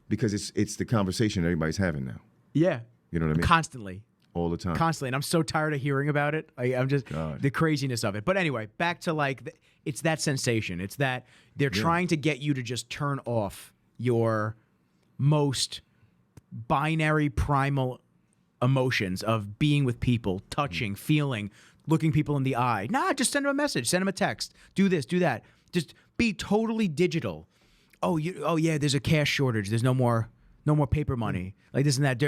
B: because it's the conversation everybody's having now.
A: Yeah,
B: You know what I mean?
A: constantly.
B: All the time.
A: Constantly, and I'm so tired of hearing about it. I'm just the craziness of it. But anyway, back to like it's that sensation. It's that they're trying to get you to just turn off your most binary primal emotions of being with people, touching, feeling, looking people in the eye. Nah, just send them a message, send them a text, do this, do that. Just be totally digital. Oh yeah, there's a cash shortage. There's no more paper money. Like this and that.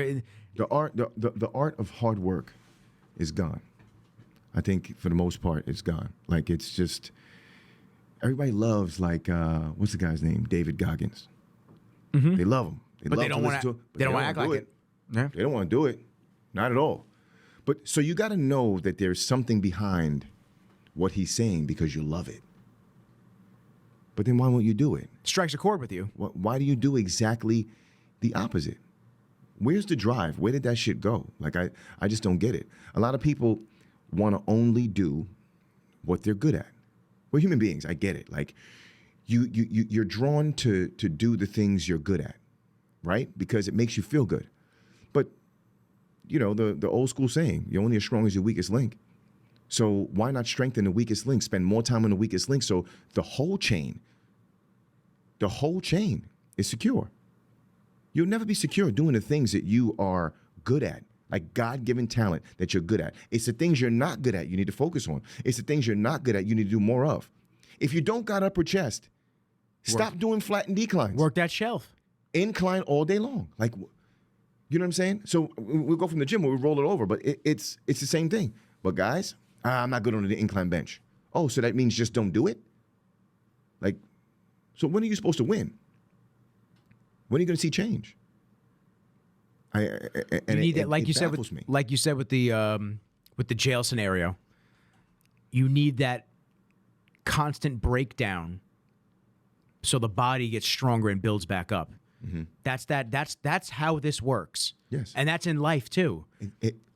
B: The art of hard work is gone. I think for the most part, it's gone. Like, it's just, everybody loves, like, what's the guy's name? David Goggins. They love him.
A: But they don't want to. They don't want to act like it. Yeah.
B: They don't want to do it. Not at all. But so you got to know that there's something behind what he's saying because you love it. But then why won't you do it?
A: Strikes a chord with you.
B: Why do you do exactly the opposite? Where's the drive? Where did that shit go? Like, I just don't get it. A lot of people want to only do what they're good at. We're human beings. I get it. Like, you're drawn to do the things you're good at, right? Because it makes you feel good. But, you know, the old school saying, you're only as strong as your weakest link. So why not strengthen the weakest link, spend more time on the weakest link so the whole chain is secure. You'll never be secure doing the things that you are good at, like God-given talent that you're good at. It's the things you're not good at you need to focus on. It's the things you're not good at you need to do more of. If you don't got upper chest, stop doing flat and declines.
A: Work that shelf.
B: Incline all day long. Like, you know what I'm saying? So we'll go from the gym where we roll it over, but it's the same thing. But guys, I'm not good on the incline bench. Oh, so that means just don't do it? Like, so when are you supposed to win? When are you going to see change?
A: You need that, like you said with the jail scenario. You need that constant breakdown, so the body gets stronger and builds back up. Mm-hmm. That's how this works.
B: Yes,
A: and that's in life too.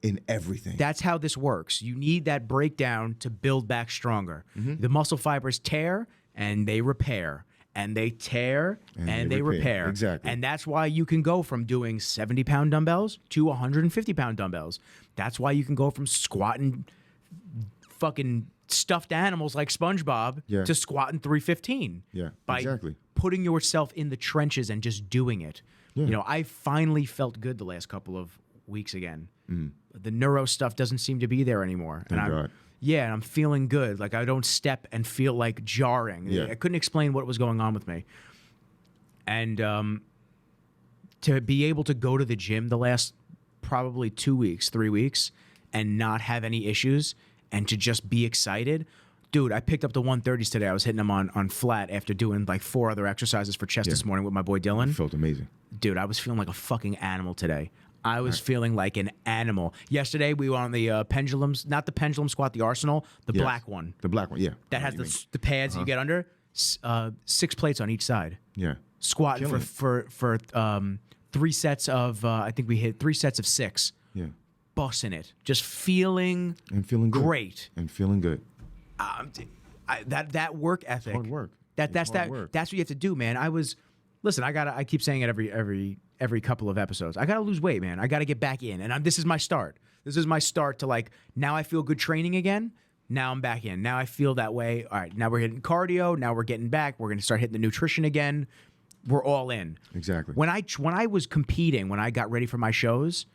B: In everything.
A: That's how this works. You need that breakdown to build back stronger. Mm-hmm. The muscle fibers tear and they repair. And they tear and they repair.
B: Exactly.
A: And that's why you can go from doing 70-pound dumbbells to 150-pound dumbbells. That's why you can go from squatting fucking stuffed animals like SpongeBob to squatting 315.
B: Yeah,
A: by putting yourself in the trenches and just doing it. Yeah. You know, I finally felt good the last couple of weeks again. Mm. The neuro stuff doesn't seem to be there anymore.
B: Thank God.
A: Yeah, and I'm feeling good. Like, I don't step and feel like jarring. Yeah. I couldn't explain what was going on with me. And to be able to go to the gym the last probably 2 weeks, 3 weeks, and not have any issues, and to just be excited. Dude, I picked up the 130s today. I was hitting them on flat after doing like 4 other exercises for chest this morning with my boy Dylan.
B: It felt amazing.
A: Dude, I was feeling like a fucking animal today. I was feeling like an animal. Yesterday, we were on the pendulums, not the pendulum squat, the Arsenal, the black one.
B: The black one, yeah.
A: That has the pads you get under. 6 plates on each side.
B: Yeah.
A: Squatting for 3 sets of, I think we hit 3 sets of 6.
B: Yeah.
A: Bussing it. Just feeling
B: good.
A: Great.
B: And feeling good.
A: That work ethic.
B: It's hard work.
A: That's what you have to do, man. I keep saying it every couple of episodes. I gotta lose weight, man. I gotta get back in, and this is my start. This is my start to, like, now I feel good training again. Now I'm back in. Now I feel that way. All right, now we're hitting cardio. Now we're getting back. We're gonna start hitting the nutrition again. were all in.
B: Exactly.
A: When I was competing, when I got ready for my shows,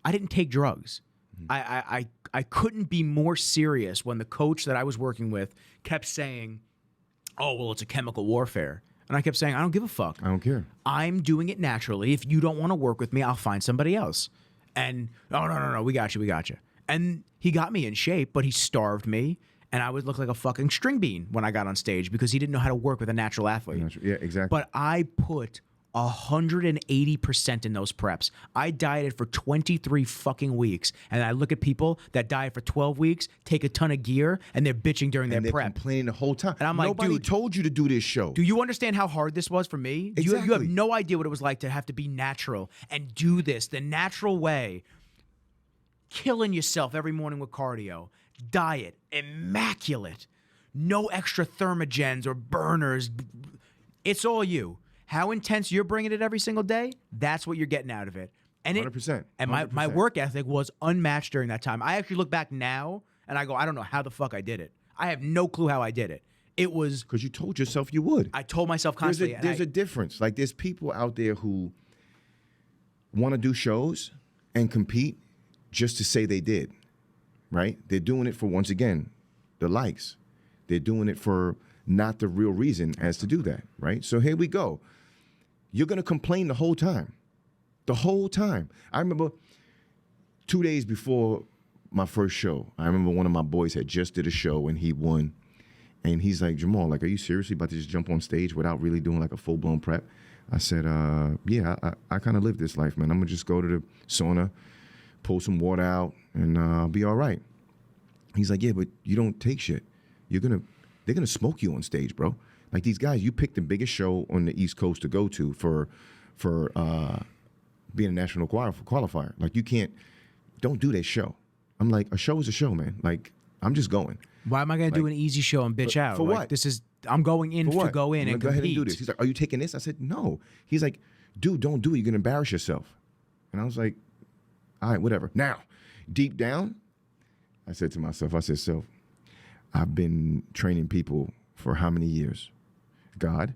A: I didn't take drugs. I couldn't be more serious when the coach that I was working with kept saying, "Oh, well, it's a chemical warfare." And I kept saying, "I don't give a fuck.
B: I don't care.
A: I'm doing it naturally. If you don't want to work with me, I'll find somebody else." And no, we got you. And he got me in shape, but he starved me. And I would look like a fucking string bean when I got on stage because he didn't know how to work with a natural athlete.
B: Yeah, exactly.
A: But I put 180% in those preps. I dieted for 23 fucking weeks. And I look at people that diet for 12 weeks, take a ton of gear, and they're bitching during
B: and
A: their
B: they're
A: prep.
B: complaining the whole time.
A: And I'm like,
B: nobody
A: dude,
B: told you to do this show.
A: Do you understand how hard this was for me? You have
B: Exactly.
A: no idea what it was like to have to be natural and do this the natural way. Killing yourself every morning with cardio. Diet. Immaculate. No extra thermogens or burners. It's all you. How intense you're bringing it every single day, that's what you're getting out of it. And
B: 100%.
A: And my work ethic was unmatched during that time. I actually look back now and I go, I don't know how the fuck I did it. I have no clue how I did it. It was
B: because you told yourself you would.
A: I told myself constantly.
B: There's a difference. Like there's people out there who want to do shows and compete just to say they did, right? They're doing it for, once again, the likes. They're doing it for not the real reason as to do that, right? So here we go. You're going to complain the whole time. The whole time. I remember 2 days before my first show, I remember one of my boys had just did a show and he won. And he's like, "Jamal, like, are you seriously about to just jump on stage without really doing like a full-blown prep?" I said, yeah, I kind of live this life, man. I'm going to just go to the sauna, pull some water out, and I'll be all right. He's like, "Yeah, but you don't take shit. They're going to smoke you on stage, bro. Like these guys, you picked the biggest show on the East Coast to go to for being a national qualifier. Like don't do that show." I'm like, "A show is a show, man. Like I'm just going."
A: Why am I going to do an easy show and bitch out?
B: For
A: like,
B: what?
A: I'm going in to go in and
B: go
A: compete.
B: ahead and do this. He's like, "Are you taking this?" I said, "No." He's like, "Dude, don't do it. You're going to embarrass yourself." And I was like, "All right, whatever." Now, deep down, I said to myself, "So I've been training people for how many years? God,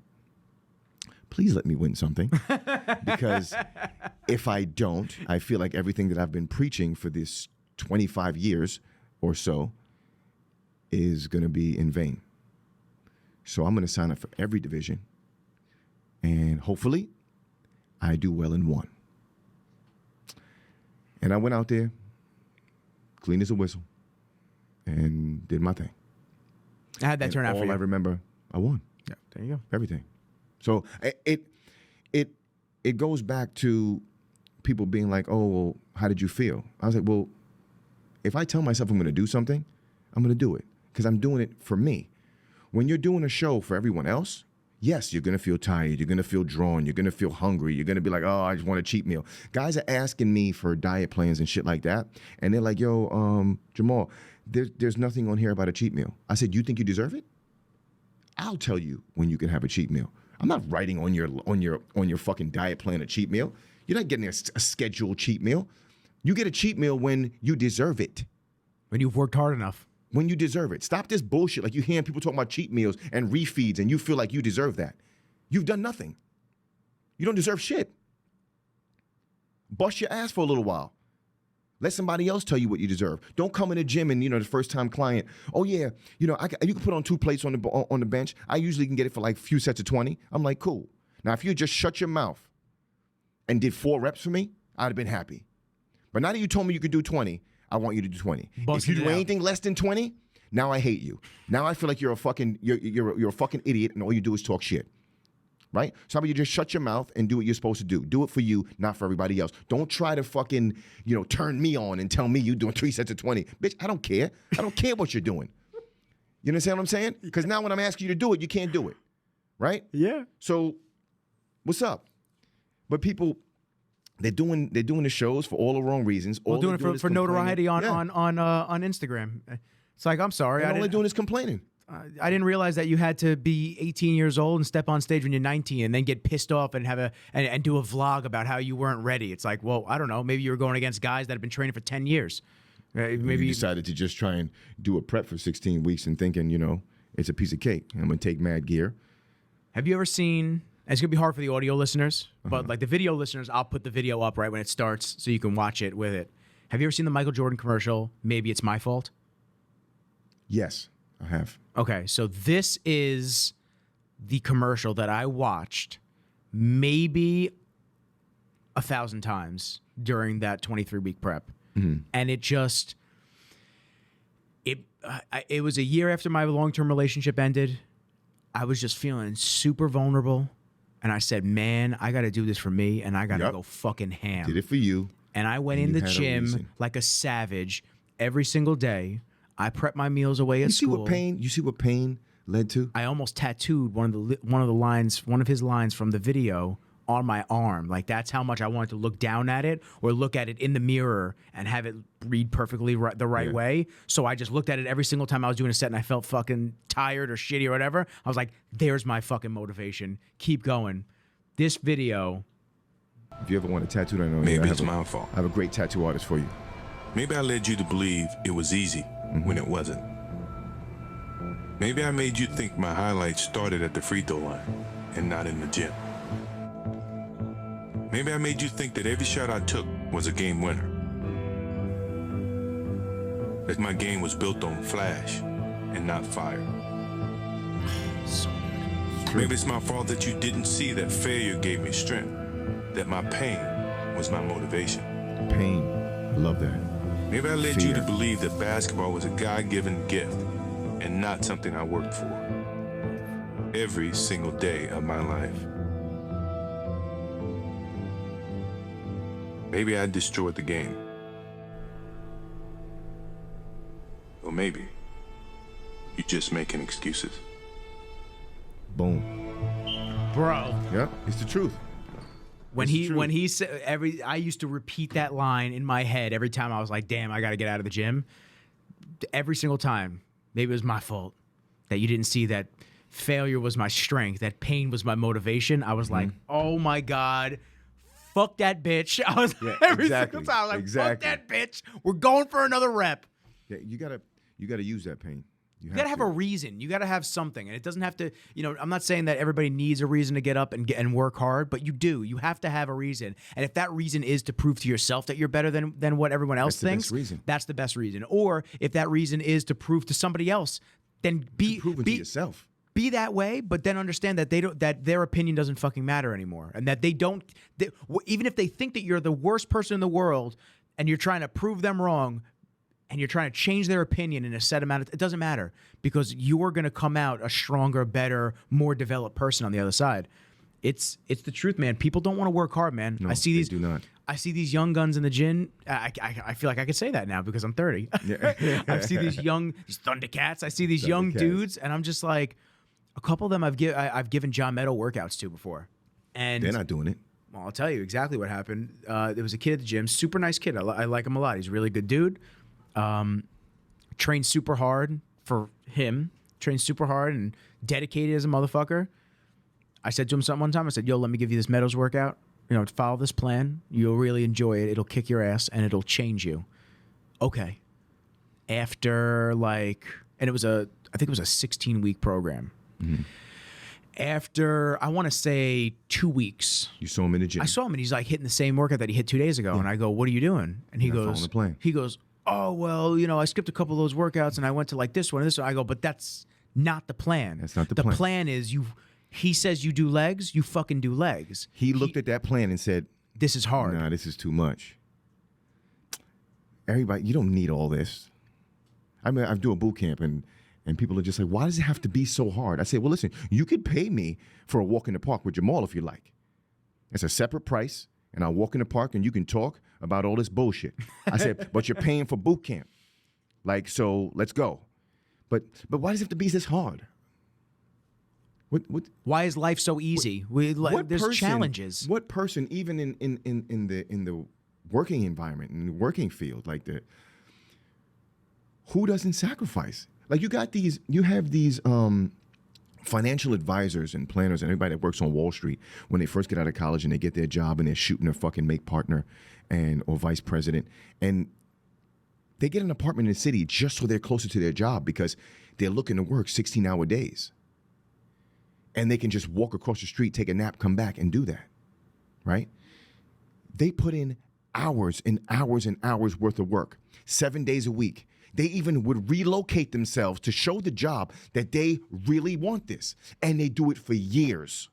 B: please let me win something." Because if I don't, I feel like everything that I've been preaching for this 25 years or so is going to be in vain. So I'm going to sign up for every division, and hopefully I do well in one. And I went out there, clean as a whistle, and did my thing.
A: How'd that turn out for you?
B: All I remember, I won.
A: Yeah, there you go.
B: Everything. So it goes back to people being like, "Oh, well, how did you feel?" I was like, well, if I tell myself I'm going to do something, I'm going to do it because I'm doing it for me. When you're doing a show for everyone else, yes, you're going to feel tired. You're going to feel drawn. You're going to feel hungry. You're going to be like, "Oh, I just want a cheat meal." Guys are asking me for diet plans and shit like that. And they're like, "Yo, Jamal, there's nothing on here about a cheat meal." I said, "You think you deserve it? I'll tell you when you can have a cheat meal. I'm not writing on your fucking diet plan a cheat meal. You're not getting a scheduled cheat meal. You get a cheat meal when you deserve it.
A: When you've worked hard enough.
B: When you deserve it. Stop this bullshit. Like you hearing people talking about cheat meals and refeeds and you feel like you deserve that. You've done nothing. You don't deserve shit. Bust your ass for a little while. Let somebody else tell you what you deserve. Don't come in the gym and, the first time client, "Oh yeah, you can put on 2 plates on the bench. I usually can get it for like a few sets of 20. I'm like, "Cool." Now, if you just shut your mouth and did 4 reps for me, I'd have been happy. But now that you told me you could do 20, I want you to do 20. If you do anything less than 20, now I hate you. Now I feel like you're a fucking idiot and all you do is talk shit. Right? So how about you just shut your mouth and do what you're supposed to do? Do it for you, not for everybody else. Don't try to fucking, turn me on and tell me you're doing 3 sets of 20. Bitch, I don't care. I don't care what you're doing. You understand what I'm saying? Because now when I'm asking you to do it, you can't do it. Right?
A: Yeah.
B: So what's up? But people, they're doing the shows for all the wrong reasons.
A: All doing it for notoriety on Instagram. It's like, I'm sorry.
B: All they're doing is complaining.
A: I didn't realize that you had to be 18 years old and step on stage when you're 19 and then get pissed off and have and do a vlog about how you weren't ready. It's like, well, I don't know. Maybe you were going against guys that have been training for 10 years. Maybe
B: you decided to just try and do a prep for 16 weeks and thinking, it's a piece of cake. I'm going to take mad gear.
A: Have you ever seen And it's gonna be hard for the audio listeners, but like the video listeners, I'll put the video up right when it starts so you can watch it with it. Have you ever seen the Michael Jordan commercial, Maybe It's My Fault?
B: Yes, I have.
A: Okay, so this is the commercial that I watched maybe 1,000 times during that 23-week prep. And it just, it was a year after my long-term relationship ended. I was just feeling super vulnerable. And I said, man, I got to do this for me, and I got to go fucking ham.
B: Did it for you.
A: And I went in the gym like a savage every single day. I prepped my meals away at school.
B: You see what pain led to?
A: I almost tattooed one of his lines from the video on my arm. Like, that's how much I wanted to look down at it or look at it in the mirror and have it read perfectly the right way. So I just looked at it every single time I was doing a set and I felt fucking tired or shitty or whatever. I was like, there's my fucking motivation. Keep going. This video.
B: If you ever want a tattoo, I know.
C: Maybe it's my fault.
B: I have a great tattoo artist for you.
C: Maybe I led you to believe it was easy when it wasn't. Maybe I made you think my highlights started at the free throw line and not in the gym. Maybe I made you think that every shot I took was a game winner. That my game was built on flash and not fire. Maybe it's my fault that you didn't see that failure gave me strength, that my pain was my motivation.
B: Pain. I love that.
C: Maybe I led you to believe that basketball was a God-given gift and not something I worked for every single day of my life. Maybe I destroyed the game. Or maybe you're just making excuses.
B: Boom.
A: Bro.
B: Yeah, it's the truth.
A: When he said I used to repeat that line in my head every time I was like, damn, I got to get out of the gym. Every single time. Maybe it was my fault that you didn't see that failure was my strength, that pain was my motivation. I was like, oh my God, fuck that bitch. I was every single time I was like, fuck that bitch. We're going for another rep.
B: Yeah, you gotta use that pain.
A: You gotta have a reason. You gotta have something, and it doesn't have to. I'm not saying that everybody needs a reason to get up and work hard, but you do. You have to have a reason, and if that reason is to prove to yourself that you're better than what everyone else thinks, that's the best reason. Or if that reason is to prove to somebody else, then be
B: to yourself.
A: Be that way, but then understand that that their opinion doesn't fucking matter anymore, and that even if they think that you're the worst person in the world, and you're trying to prove them wrong. And you're trying to change their opinion in a set amount it doesn't matter, because you're going to come out a stronger, better, more developed person on the other side. It's the truth, man. People don't want to work hard, man.
B: No,
A: I see these
B: they do not.
A: I see these young guns in the gym. I feel like I could say that now because I'm 30. I see these Thundercats. I see these young dudes, and I'm just like, a couple of them I've given John Meadow workouts to before, and
B: they're not doing it.
A: Well, I'll tell you exactly what happened. There was a kid at the gym, super nice kid. I like him a lot. He's a really good dude. Trained super hard for him, trained super hard and dedicated as a motherfucker. I said to him something one time. I said, yo, let me give you this Meadows workout. Follow this plan. You'll really enjoy it. It'll kick your ass and it'll change you. Okay. After and it was I think it was a 16-week program. Mm-hmm. After, I want to say 2 weeks.
B: You saw him in the gym.
A: I saw him and he's like hitting the same workout that he hit 2 days ago. Yeah. And I go, what are you doing? And he goes,
B: the plan.
A: He goes, oh, well, I skipped a couple of those workouts and I went to like this one and this one. I go, but that's not the plan.
B: That's not the plan.
A: The plan is he says you do legs, you fucking do legs.
B: He looked at that plan and said,
A: this is hard.
B: Nah, this is too much. Everybody, you don't need all this. I mean, I do a boot camp and people are just like, why does it have to be so hard? I say, well, listen, you could pay me for a walk in the park with Jamal if you like. It's a separate price. And I'll walk in the park and you can talk about all this bullshit. I said, but you're paying for boot camp. So let's go. But why does it have to be this hard? What?
A: Why is life so easy? There's challenges.
B: What person, even in the working environment, in the working field, who doesn't sacrifice? You have these financial advisors and planners and everybody that works on Wall Street when they first get out of college and they get their job and they're shooting their fucking make partner or vice president, and they get an apartment in the city just so they're closer to their job because they're looking to work 16-hour days. and they can just walk across the street, take a nap, come back and do that, right? They put in hours and hours and hours worth of work, 7 days a week. They even would relocate themselves to show the job that they really want this. And they do it for years.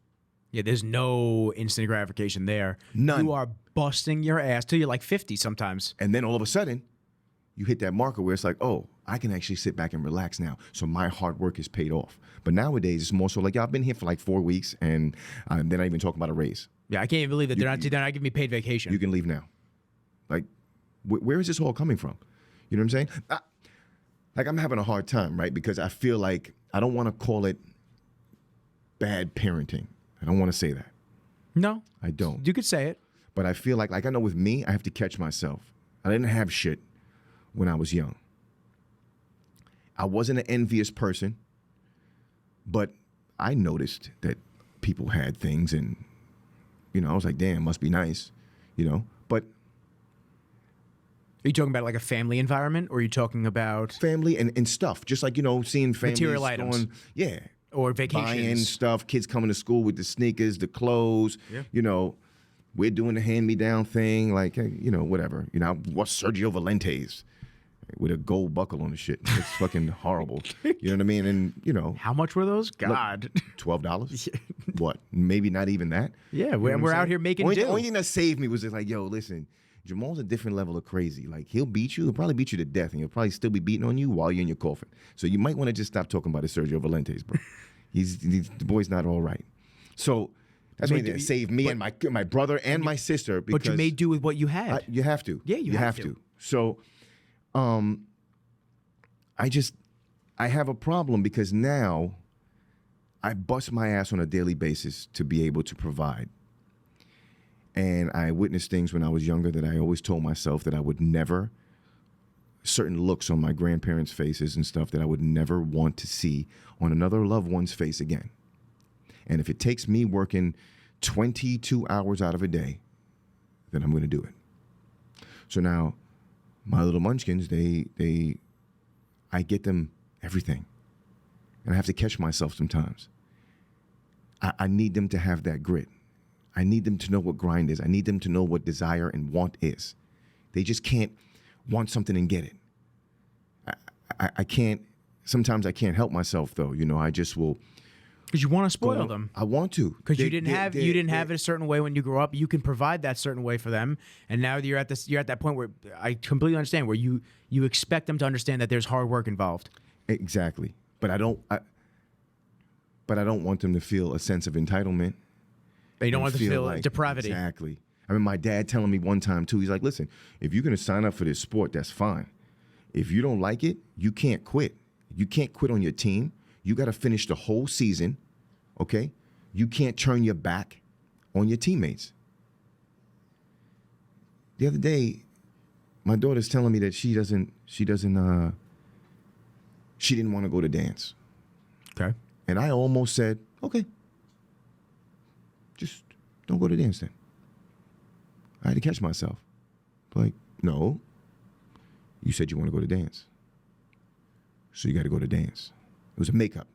A: Yeah, there's no instant gratification there.
B: None.
A: You are busting your ass till you're like 50 sometimes.
B: And then all of a sudden, you hit that marker where it's like, oh, I can actually sit back and relax now. So my hard work is paid off. But nowadays, it's more so like, yeah, I've been here for like 4 weeks, and they're not even talking about a raise.
A: Yeah, I can't even believe that they're not giving me paid vacation.
B: You can leave now. Like, where is this all coming from? You know what I'm saying? Like, I'm having a hard time, right? Because I feel like I don't want to call it bad parenting. I don't want to say that.
A: No.
B: I don't.
A: You could say it.
B: But I feel like I know with me, I have to catch myself. I didn't have shit when I was young. I wasn't an envious person, but I noticed that people had things, and, you know, I was like, damn, must be nice, you know? But
A: are you talking about like a family environment, or are you talking about
B: family and stuff? Just like, you know, seeing families
A: material items.
B: Yeah.
A: Or vacations.
B: Buying stuff, kids coming to school with the sneakers, the clothes, you know, we're doing the hand-me-down thing, like, you know, whatever. You know, I watched Sergio Valentes with a gold buckle on the shit. It's fucking horrible. You know what I mean? And, you know.
A: How much were those? God.
B: $12? What? Maybe not even that?
A: Yeah,
B: You know what I'm
A: we're out
B: saying?
A: here making
B: only,
A: do.
B: The only thing that saved me was just like, yo, listen, Jamal's a different level of crazy. Like, he'll beat you. He'll probably beat you to death, and he'll probably still be beating on you while you're in your coffin. So you might want to just stop talking about the Sergio Valentes, bro. The boy's not all right. So that's why it saved me and my brother and my sister. Because
A: but you made do with what you had.
B: You have to.
A: Yeah, you have
B: to. So I have a problem because now I bust my ass on a daily basis to be able to provide. And I witnessed things when I was younger that I always told myself that I would never, certain looks on my grandparents' faces and stuff that I would never want to see on another loved one's face again. And if it takes me working 22 hours out of a day, then I'm going to do it. So now my little munchkins, I get them everything. And I have to catch myself sometimes. I need them to have that grit. I need them to know what grind is. I need them to know what desire and want is. They just can't want something and get it. I can't, sometimes I can't help myself though. You know, I just will.
A: Because you want to spoil them.
B: I want to.
A: Because you didn't have it a certain way when you grew up. You can provide that certain way for them, and now you're at that point where I completely understand where you expect them to understand that there's hard work involved.
B: Exactly, but I don't want them to feel a sense of entitlement.
A: They don't want to feel
B: like
A: depravity.
B: Exactly. I mean, my dad telling me one time too. He's like, "Listen, if you're going to sign up for this sport, that's fine. If you don't like it, you can't quit. You can't quit on your team. You got to finish the whole season, okay? You can't turn your back on your teammates." The other day, my daughter's telling me that she didn't want to go to dance.
A: Okay.
B: And I almost said, okay, just don't go to dance then. I had to catch myself. Like, no, you said you want to go to dance. So you got to go to dance. It was a makeup.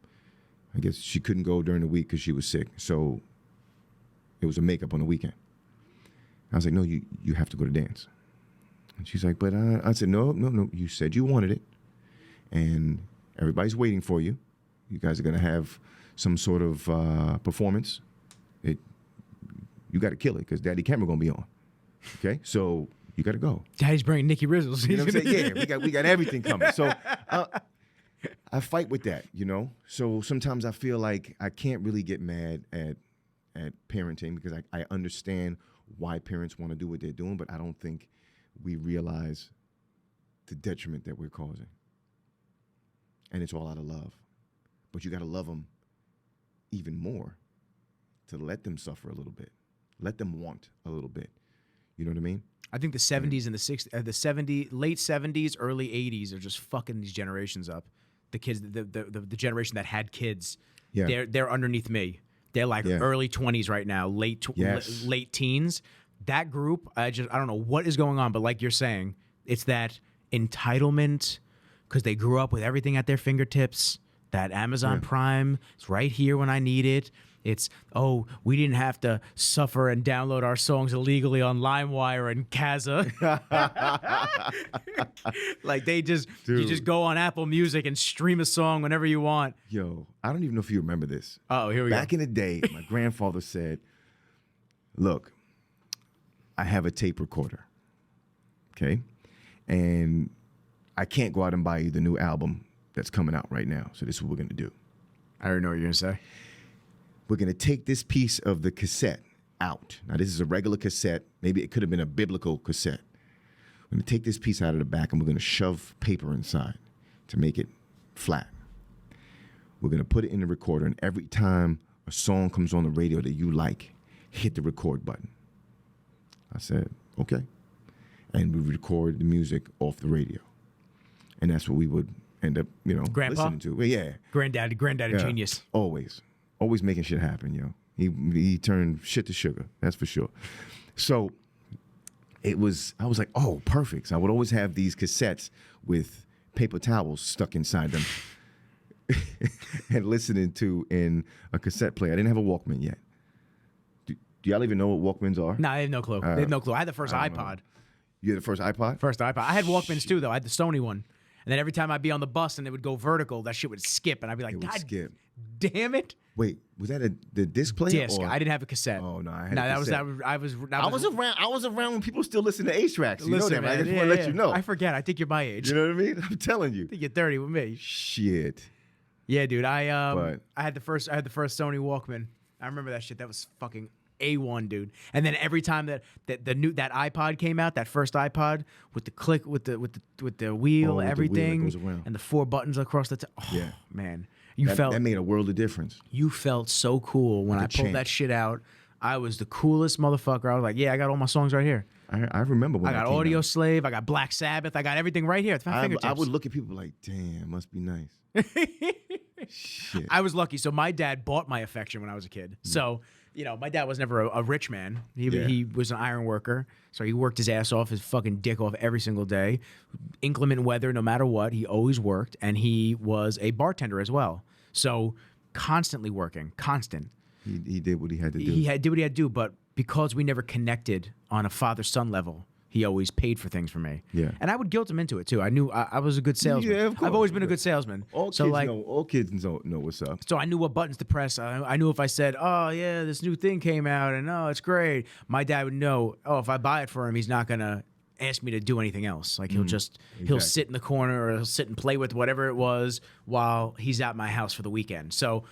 B: I guess she couldn't go during the week because she was sick. So it was a makeup on the weekend. I was like, no, you have to go to dance. And she's like, but I said, no, you said you wanted it. And everybody's waiting for you. You guys are going to have some sort of performance. You got to kill it because Daddy Camera going to be on. Okay? So you got to go.
A: Daddy's bringing Nicky Rizzles.
B: You know what I'm saying? Yeah, we got everything coming. So I fight with that, you know? So sometimes I feel like I can't really get mad at parenting because I understand why parents want to do what they're doing, but I don't think we realize the detriment that we're causing. And it's all out of love. But you got to love them even more to let them suffer a little bit. Let them want a little bit. You know what I mean?
A: I think the 70s and the 60s, late 70s, early 80s are just fucking these generations up. The kids, the generation that had kids, they're underneath me. They're like early 20s right now, late teens. That group, I don't know what is going on, but like you're saying, it's that entitlement because they grew up with everything at their fingertips. That Amazon Prime is right here when I need it. It's, oh, we didn't have to suffer and download our songs illegally on LimeWire and Kazaa. Like you just go on Apple Music and stream a song whenever you want.
B: Yo, I don't even know if you remember this.
A: Oh, here we go.
B: Back in the day, my grandfather said, look, I have a tape recorder, okay? And I can't go out and buy you the new album that's coming out right now. So this is what we're going to do.
A: I already know what you're going to say.
B: We're going to take this piece of the cassette out. Now, this is a regular cassette. Maybe it could have been a biblical cassette. We're going to take this piece out of the back, and we're going to shove paper inside to make it flat. We're going to put it in the recorder, and every time a song comes on the radio that you like, hit the record button. I said, okay. And we record the music off the radio. And that's what we would end up,
A: Grandpa?
B: listening to. Well, yeah.
A: Granddaddy
B: Yeah.
A: genius.
B: Always making shit happen, yo. He turned shit to sugar, that's for sure. So I was like, oh, perfect. So I would always have these cassettes with paper towels stuck inside them and listening to in a cassette player. I didn't have a Walkman yet. Do y'all even know what Walkmans are?
A: No, I have no clue. I have no clue. I had the first iPod.
B: You had the first iPod?
A: First iPod. I had Walkmans too, though. I had the Sony one. And then every time I'd be on the bus and it would go vertical, that shit would skip. And I'd be like,
B: It would
A: God
B: skip.
A: damn it.
B: Wait, was that the disc player?
A: Disc.
B: Or?
A: I didn't have a cassette.
B: Oh, no, I had a
A: that
B: cassette.
A: I
B: was around when people still listen to 8-tracks. You
A: Listen,
B: know that, right?
A: man,
B: I just want to let you know.
A: I forget. I think you're my age.
B: You know what I mean? I'm telling you.
A: I think you're 30 with me.
B: Shit.
A: Yeah, dude. I
B: But-
A: had the first Sony Walkman. I remember that shit. That was fucking A1, dude. And then every time that iPod came out, that first iPod with the click with the wheel,
B: with the wheel that
A: everything,
B: goes around.
A: and the 4 buttons across the top. Oh,
B: Yeah.
A: man.
B: That made a world of difference.
A: You felt so cool when I pulled that shit out. I was the coolest motherfucker. I was like, yeah, I got all my songs right here.
B: I remember when
A: I got
B: that came
A: Audio
B: out.
A: Slave. I got Black Sabbath. I got everything right here at my fingertips.
B: I would look at people like, damn, must be nice. Shit.
A: I was lucky. So my dad bought my affection when I was a kid. So, my dad was never a rich man. He was an iron worker. So he worked his ass off, his fucking dick off every single day. Inclement weather, no matter what, he always worked. And he was a bartender as well. So constantly working, constant.
B: He did what he had to do.
A: Did what he had to do, but because we never connected on a father-son level, he always paid for things for me.
B: Yeah.
A: And I would guilt him into it too. I knew I was a good salesman.
B: Yeah, of course.
A: I've always been a good salesman.
B: All kids know what's up.
A: So I knew what buttons to press. I knew if I said, oh, yeah, this new thing came out and oh, it's great. My dad would know, oh, if I buy it for him, he's not going to ask me to do anything else. Like he'll sit in the corner or he'll sit and play with whatever it was while he's at my house for the weekend. So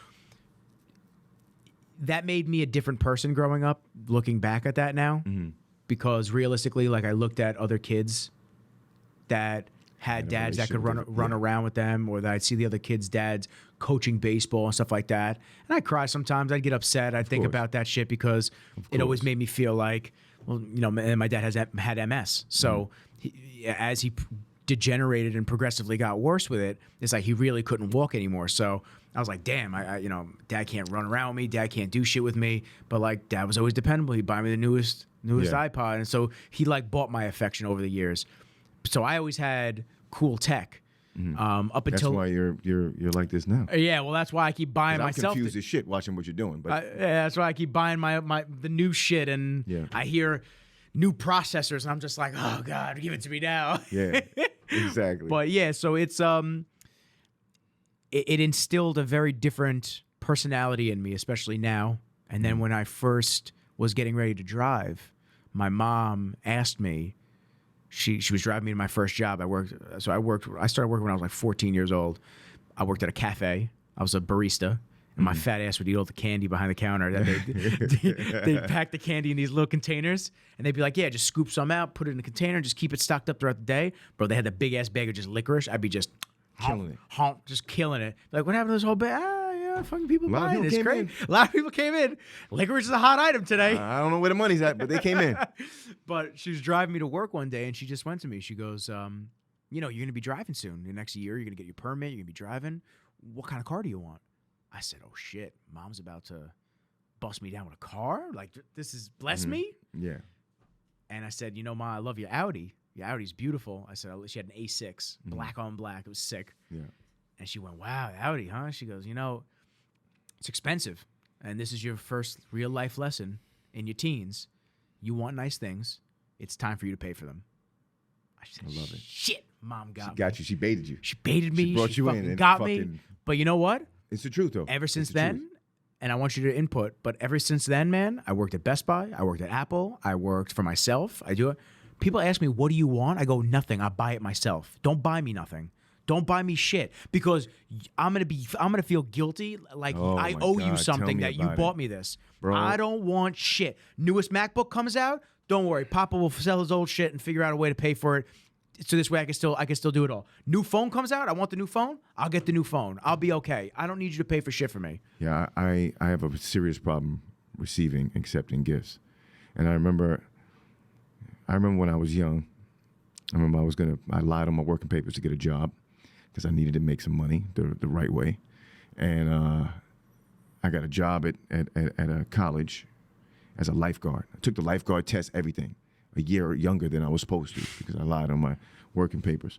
A: that made me a different person growing up, looking back at that now. Mm-hmm. Because realistically, like I looked at other kids that had dads that could run around with them, or that I'd see the other kids' dads coaching baseball and stuff like that. And I'd cry sometimes. I'd get upset. I'd think about that shit because it always made me feel like, well, and my dad had MS. So as he degenerated and progressively got worse with it, it's like he really couldn't walk anymore. So I was like, damn, Dad can't run around with me. Dad can't do shit with me. But like, Dad was always dependable. He'd buy me the newest iPod, and so he like bought my affection over the years. So I always had cool tech. Mm-hmm. Up until
B: that's why you're like this now.
A: Yeah, well, that's why I keep buying myself.
B: I'm confused as shit watching what you're doing, but
A: that's why I keep buying the new shit, and I hear new processors, and I'm just like, oh God, give it to me now.
B: Yeah, exactly.
A: But yeah, so it's it instilled a very different personality in me, especially now. And then when I first was getting ready to drive, my mom asked me. She was driving me to my first job. I started working when I was like 14 years old. I worked at a cafe. I was a barista. And my fat ass would eat all the candy behind the counter. They'd pack the candy in these little containers, and they'd be like, yeah, just scoop some out, put it in a container, and just keep it stocked up throughout the day. Bro, they had the big-ass bag of just licorice. I'd be just
B: killing
A: just killing it. Like, what happened to this whole bag? Yeah, fucking people buying it. It's great.
B: In.
A: A lot of people came in. Licorice is a hot item today.
B: I don't know where the money's at, but they came in.
A: But she was driving me to work one day, and she just went to me. She goes, you're going to be driving soon. The next year, you're going to get your permit. You're going to be driving. What kind of car do you want? I said, oh, shit. Mom's about to bust me down with a car? Like, this is bless me?
B: Yeah.
A: And I said, Ma, I love your Audi. Your Audi's beautiful. I said, she had an A6, black on black. It was sick.
B: Yeah.
A: And she went, wow, howdy, huh? She goes, it's expensive. And this is your first real life lesson in your teens. You want nice things. It's time for you to pay for them. I
B: love it.
A: Shit, Mom got me.
B: She got you. She baited you.
A: She baited me.
B: She brought you in
A: fucking
B: and
A: got
B: fucking-
A: me. But you know what?
B: It's the truth, though.
A: Ever since
B: It's the
A: then,
B: truth.
A: and I want you to input, but ever since then, man, I worked at Best Buy. I worked at Apple. I worked for myself. I do it. People ask me, what do you want? I go, nothing. I buy it myself. Don't buy me nothing. Don't buy me shit, because I'm gonna feel guilty, like
B: Oh
A: I
B: my
A: owe
B: God,
A: you
B: tell
A: something
B: me
A: that you
B: about
A: bought
B: it.
A: me this.
B: Bro.
A: I don't want shit. Newest MacBook comes out, don't worry. Papa will sell his old shit and figure out a way to pay for it. So this way I can still do it all. New phone comes out, I want the new phone, I'll get the new phone. I'll be okay. I don't need you to pay for shit for me.
B: Yeah, I have a serious problem receiving, accepting gifts. And I remember when I was young, I lied on my working papers to get a job because I needed to make some money the right way. And I got a job at a college as a lifeguard. I took the lifeguard test, everything, a year younger than I was supposed to because I lied on my working papers.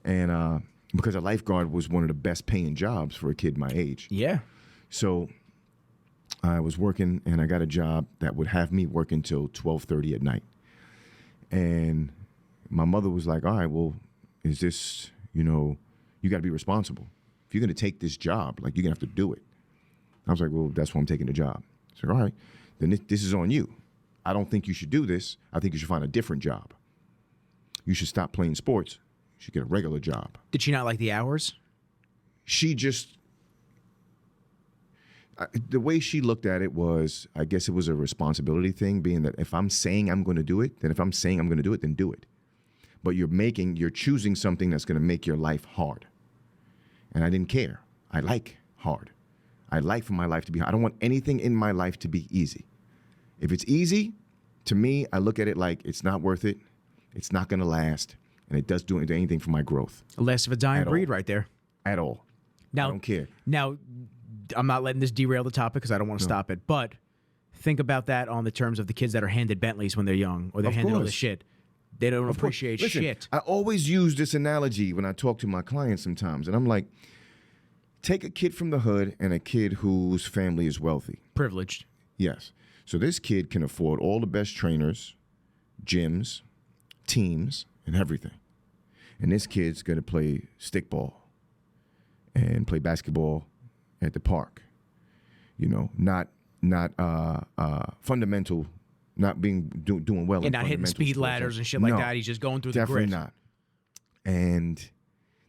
B: And because a lifeguard was one of the best paying jobs for a kid my age.
A: Yeah.
B: So I was working, and I got a job that would have me work until 12:30 at night. And my mother was like, all right, well, is this, you got to be responsible. If you're going to take this job, like, you're going to have to do it. I was like, well, that's why I'm taking the job. I said, all right, then this is on you. I don't think you should do this. I think you should find a different job. You should stop playing sports. You should get a regular job.
A: Did she not like the hours?
B: She just, the way she looked at it was, I guess it was a responsibility thing, being that if I'm saying I'm going to do it, then if I'm saying I'm going to do it, then do it. But you're choosing something that's going to make your life hard. And I didn't care. I like hard. I like for my life to be hard. I don't want anything in my life to be easy. If it's easy, to me, I look at it like it's not worth it. It's not going to last. And it doesn't do anything for my growth.
A: Less of a dying
B: At
A: breed
B: all.
A: right there.
B: At all.
A: Now,
B: I don't care.
A: Now, I'm not letting this derail the topic because I don't want to stop it. But think about that on the terms of the kids that are handed Bentleys when they're young, or they're
B: Of
A: handed all
B: course.
A: this shit. They don't
B: Of course.
A: appreciate
B: Listen,
A: shit.
B: I always use this analogy when I talk to my clients sometimes. And I'm like, take a kid from the hood and a kid whose family is wealthy.
A: Privileged.
B: Yes. So this kid can afford all the best trainers, gyms, teams, and everything. And this kid's going to play stickball and play basketball at the park. Not fundamental, not doing well.
A: And
B: in
A: not hitting
B: fundamental
A: speed
B: sports.
A: ladders and shit like
B: No,
A: that. He's just going through the
B: definitely
A: grit.
B: not. And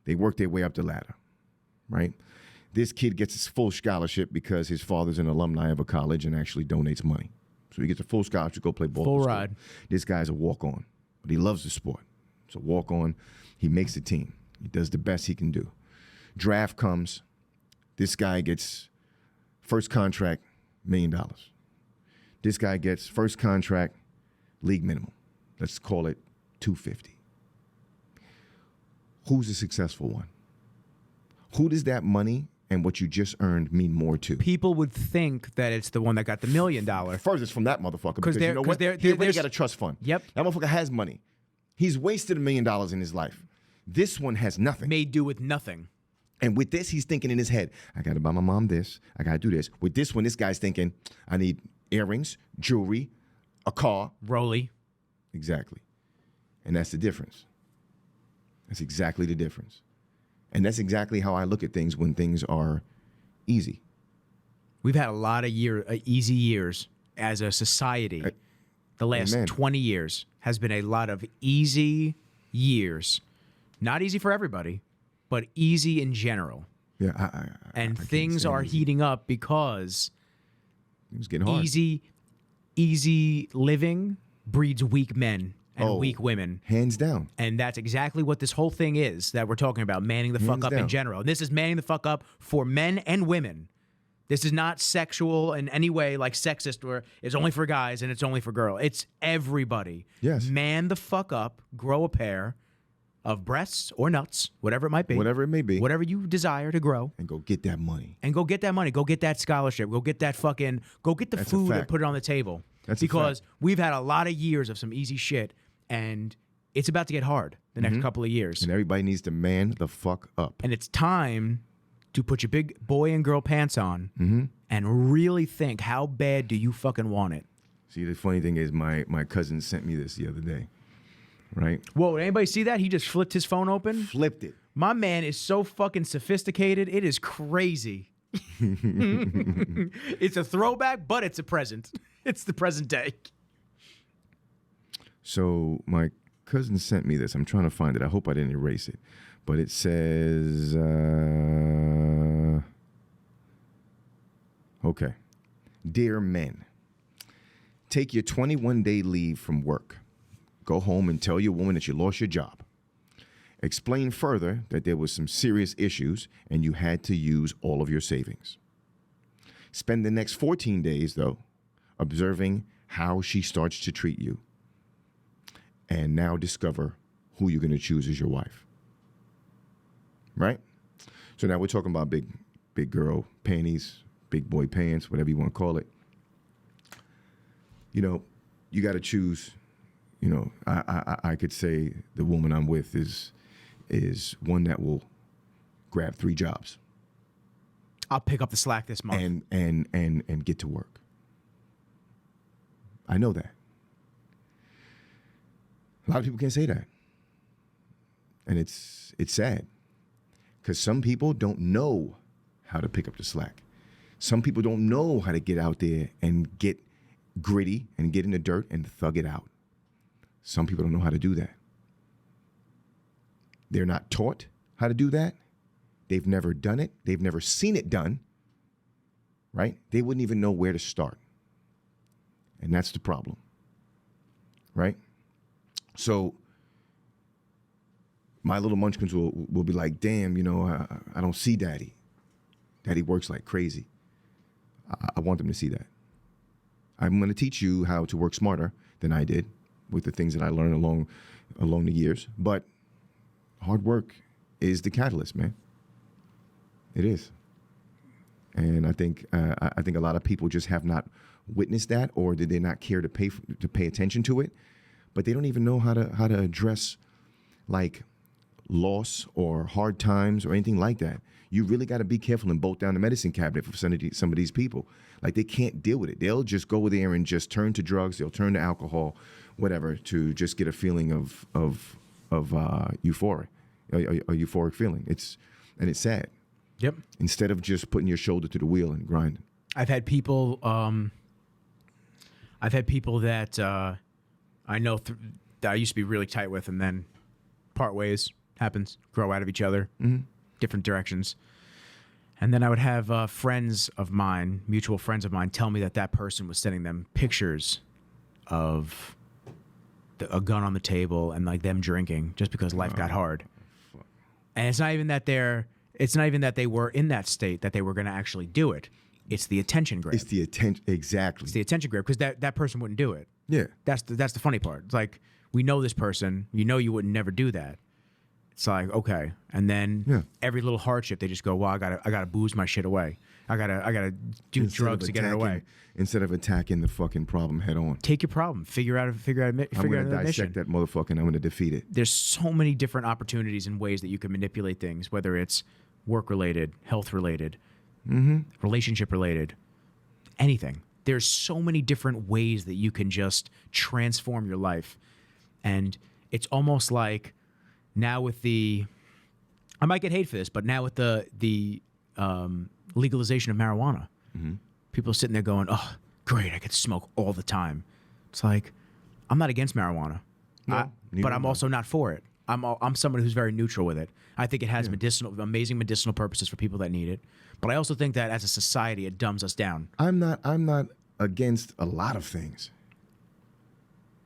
B: they work their way up the ladder, right? This kid gets his full scholarship because his father's an alumni of a college and actually donates money. So he gets a full scholarship to go play ball.
A: Full
B: for school.
A: ride.
B: This guy's a walk-on, but he loves the sport. So walk-on, he makes the team. He does the best he can do. Draft comes. This guy gets first contract, $1 million. This guy gets first contract, league minimum. Let's call it $250. Who's the successful one? Who does that money and what you just earned mean more to?
A: People would think that it's the one that got the $1 million.
B: Furthest from that motherfucker, because
A: they're-
B: you know
A: 'cause
B: what?
A: they're-
B: He already
A: there's-
B: got a trust fund.
A: Yep.
B: That motherfucker has money. He's wasted $1 million in his life. This one has nothing.
A: Made do with nothing.
B: And with this, he's thinking in his head, I got to buy my mom this. I got to do this. With this one, this guy's thinking, I need earrings, jewelry, a car.
A: Rolly.
B: Exactly. And that's the difference. That's exactly the difference. And that's exactly how I look at things when things are easy.
A: We've had a lot of easy years as a society. The last
B: Amen.
A: 20 years has been a lot of easy years. Not easy for everybody, but easy in general.
B: Yeah.
A: And
B: I can't
A: things
B: stand
A: are
B: easy.
A: heating up because
B: It was getting hard.
A: easy living breeds weak men and
B: Oh.
A: weak women.
B: Hands down.
A: And that's exactly what this whole thing is that we're talking about, manning the fuck
B: Hands
A: up in
B: down.
A: general. And this is manning the fuck up for men and women. This is not sexual in any way, like sexist, where it's only for guys and it's only for girls. It's everybody.
B: Yes.
A: Man the fuck up, grow a pair of breasts or nuts, whatever it might be.
B: Whatever it may be.
A: Whatever you desire to grow.
B: And go get that money.
A: And go get that money. Go get that scholarship. Go get that fucking, go get the
B: That's a
A: food and
B: fact.
A: put it on the table.
B: That's a
A: because
B: fact.
A: we've had a lot of years of some easy shit, and it's about to get hard the next couple of years.
B: And everybody needs to man the fuck up.
A: And it's time to put your big boy and girl pants on and really think, how bad do you fucking want it?
B: See, the funny thing is my cousin sent me this the other day, right?
A: Whoa, did anybody see that? He just flipped his phone open?
B: Flipped it.
A: My man is so fucking sophisticated. It is crazy. It's a throwback, but it's a present. It's the present day.
B: So my cousin sent me this. I'm trying to find it. I hope I didn't erase it. But it says, okay. Dear men, take your 21-day leave from work. Go home and tell your woman that you lost your job. Explain further that there was some serious issues and you had to use all of your savings. Spend the next 14 days, though, observing how she starts to treat you. And now discover who you're going to choose as your wife. Right? So now we're talking about big girl panties, big boy pants, whatever you want to call it. You know, you got to choose. You know, I could say the woman I'm with is one that will grab 3 jobs.
A: I'll pick up the slack this month.
B: And get to work. I know that. A lot of people can't say that. And it's sad. Because some people don't know how to pick up the slack. Some people don't know how to get out there and get gritty and get in the dirt and thug it out. Some people don't know how to do that. They're not taught how to do that. They've never done it. They've never seen it done. Right? They wouldn't even know where to start. And that's the problem. Right? So my little munchkins will be like, damn, you know, I don't see daddy. Daddy works like crazy. I want them to see that. I'm going to teach you how to work smarter than I did with the things that I learned along the years. But hard work is the catalyst, man. It is. And I think a lot of people just have not witnessed that, or did they not care to pay attention to it? But they don't even know how to address like loss or hard times or anything like that. You really got to be careful and bolt down the medicine cabinet for some of these people. Like, they can't deal with it. They'll just go there and just turn to drugs. They'll turn to alcohol, whatever, to just get a feeling of euphoria, a euphoric feeling. It's sad.
A: Yep.
B: Instead of just putting your shoulder to the wheel and grinding.
A: I've had people that I know that I used to be really tight with, and then part ways, happens, grow out of each other, different directions. And then I would have friends of mine, mutual friends of mine, tell me that person was sending them pictures of a gun on the table and like them drinking just because life got hard. And it's not even that they were in that state that they were going to actually do it. It's the attention grab.
B: It's the attention, exactly.
A: It's the attention grab, because that person wouldn't do it.
B: Yeah.
A: That's the funny part. It's like, we know this person. You know you would never do that. It's like, okay. And then every little hardship, they just go, well, I gotta booze my shit away. I gotta do drugs to get it away.
B: Instead of attacking the fucking problem head on.
A: Take your problem. Figure out
B: I'm gonna dissect that motherfucker and I'm gonna defeat it.
A: There's so many different opportunities and ways that you can manipulate things, whether it's work related, health related, relationship related, anything. There's so many different ways that you can just transform your life. And it's almost like now with I might get hate for this, but now with the legalization of marijuana, people are sitting there going, oh, great, I get to smoke all the time. It's like, I'm not against marijuana, but I'm also not for it. I'm someone who's very neutral with it. I think it has amazing medicinal purposes for people that need it. But I also think that as a society, it dumbs us down.
B: I'm not against a lot of things.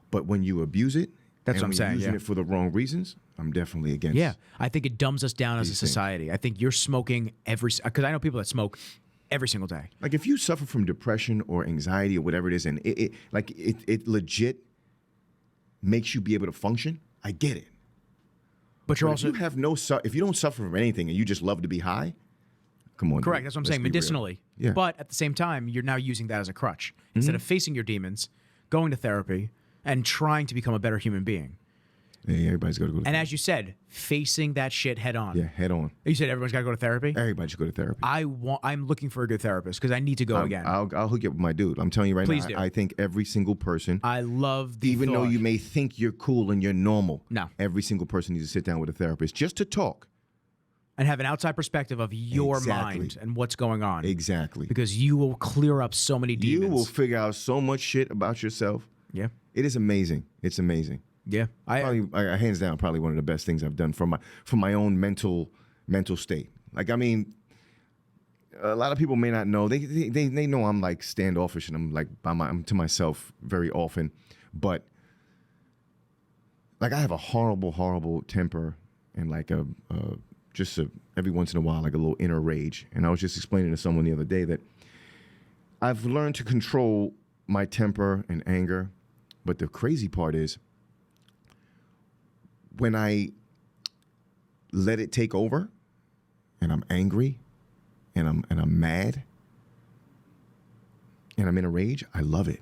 B: But when you abuse it,
A: that's what I'm saying.
B: Using it for the wrong reasons, I'm definitely against.
A: Yeah, I think it dumbs us down as a society. I think you're smoking because I know people that smoke every single day.
B: Like, if you suffer from depression or anxiety or whatever it is, and it legit makes you be able to function, I get it.
A: But you're also,
B: if you don't suffer from anything and you just love to be high, come on.
A: Correct. That's what I'm saying. Medicinally.
B: Yeah.
A: But at the same time, you're now using that as a crutch instead of facing your demons, going to therapy, and trying to become a better human being.
B: Yeah, everybody's got to go to
A: And
B: therapy.
A: as you said, facing that shit head on.
B: Yeah, head on.
A: You said everyone's got to go to therapy?
B: Everybody should go to therapy.
A: I'm looking for a good therapist because I need to go again.
B: I'll hook you up with my dude. I'm telling you right
A: Please
B: now.
A: do.
B: I think every single person,
A: I love the
B: even though
A: thought.
B: you may think you're cool and you're normal,
A: No.
B: every single person needs to sit down with a therapist just to talk.
A: And have an outside perspective of your
B: Exactly.
A: mind and what's going on.
B: Exactly.
A: Because you will clear up so many demons.
B: You will figure out so much shit about yourself.
A: Yeah.
B: It is amazing. It's amazing.
A: Yeah.
B: Hands down, probably one of the best things I've done for my own mental state. Like, I mean, a lot of people may not know. They know I'm like standoffish and I'm like I'm to myself very often, but like I have a horrible temper and like every once in a while like a little inner rage. And I was just explaining to someone the other day that I've learned to control my temper and anger, but the crazy part is, when I let it take over and I'm angry and I'm mad and I'm in a rage, I love it.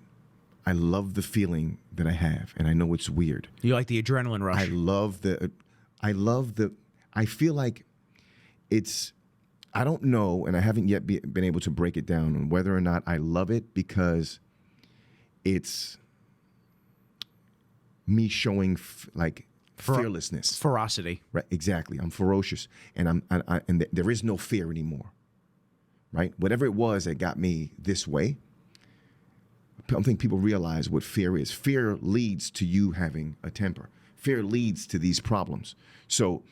B: I love the feeling that I have, and I know it's weird.
A: You like the adrenaline rush.
B: I feel like I don't know, and I haven't yet been able to break it down on whether or not I love it because it's me showing fearlessness,
A: ferocity.
B: right? Exactly. I'm ferocious, and there is no fear anymore, right? Whatever it was that got me this way, I don't think people realize what fear is. Fear leads to you having a temper. Fear leads to these problems. So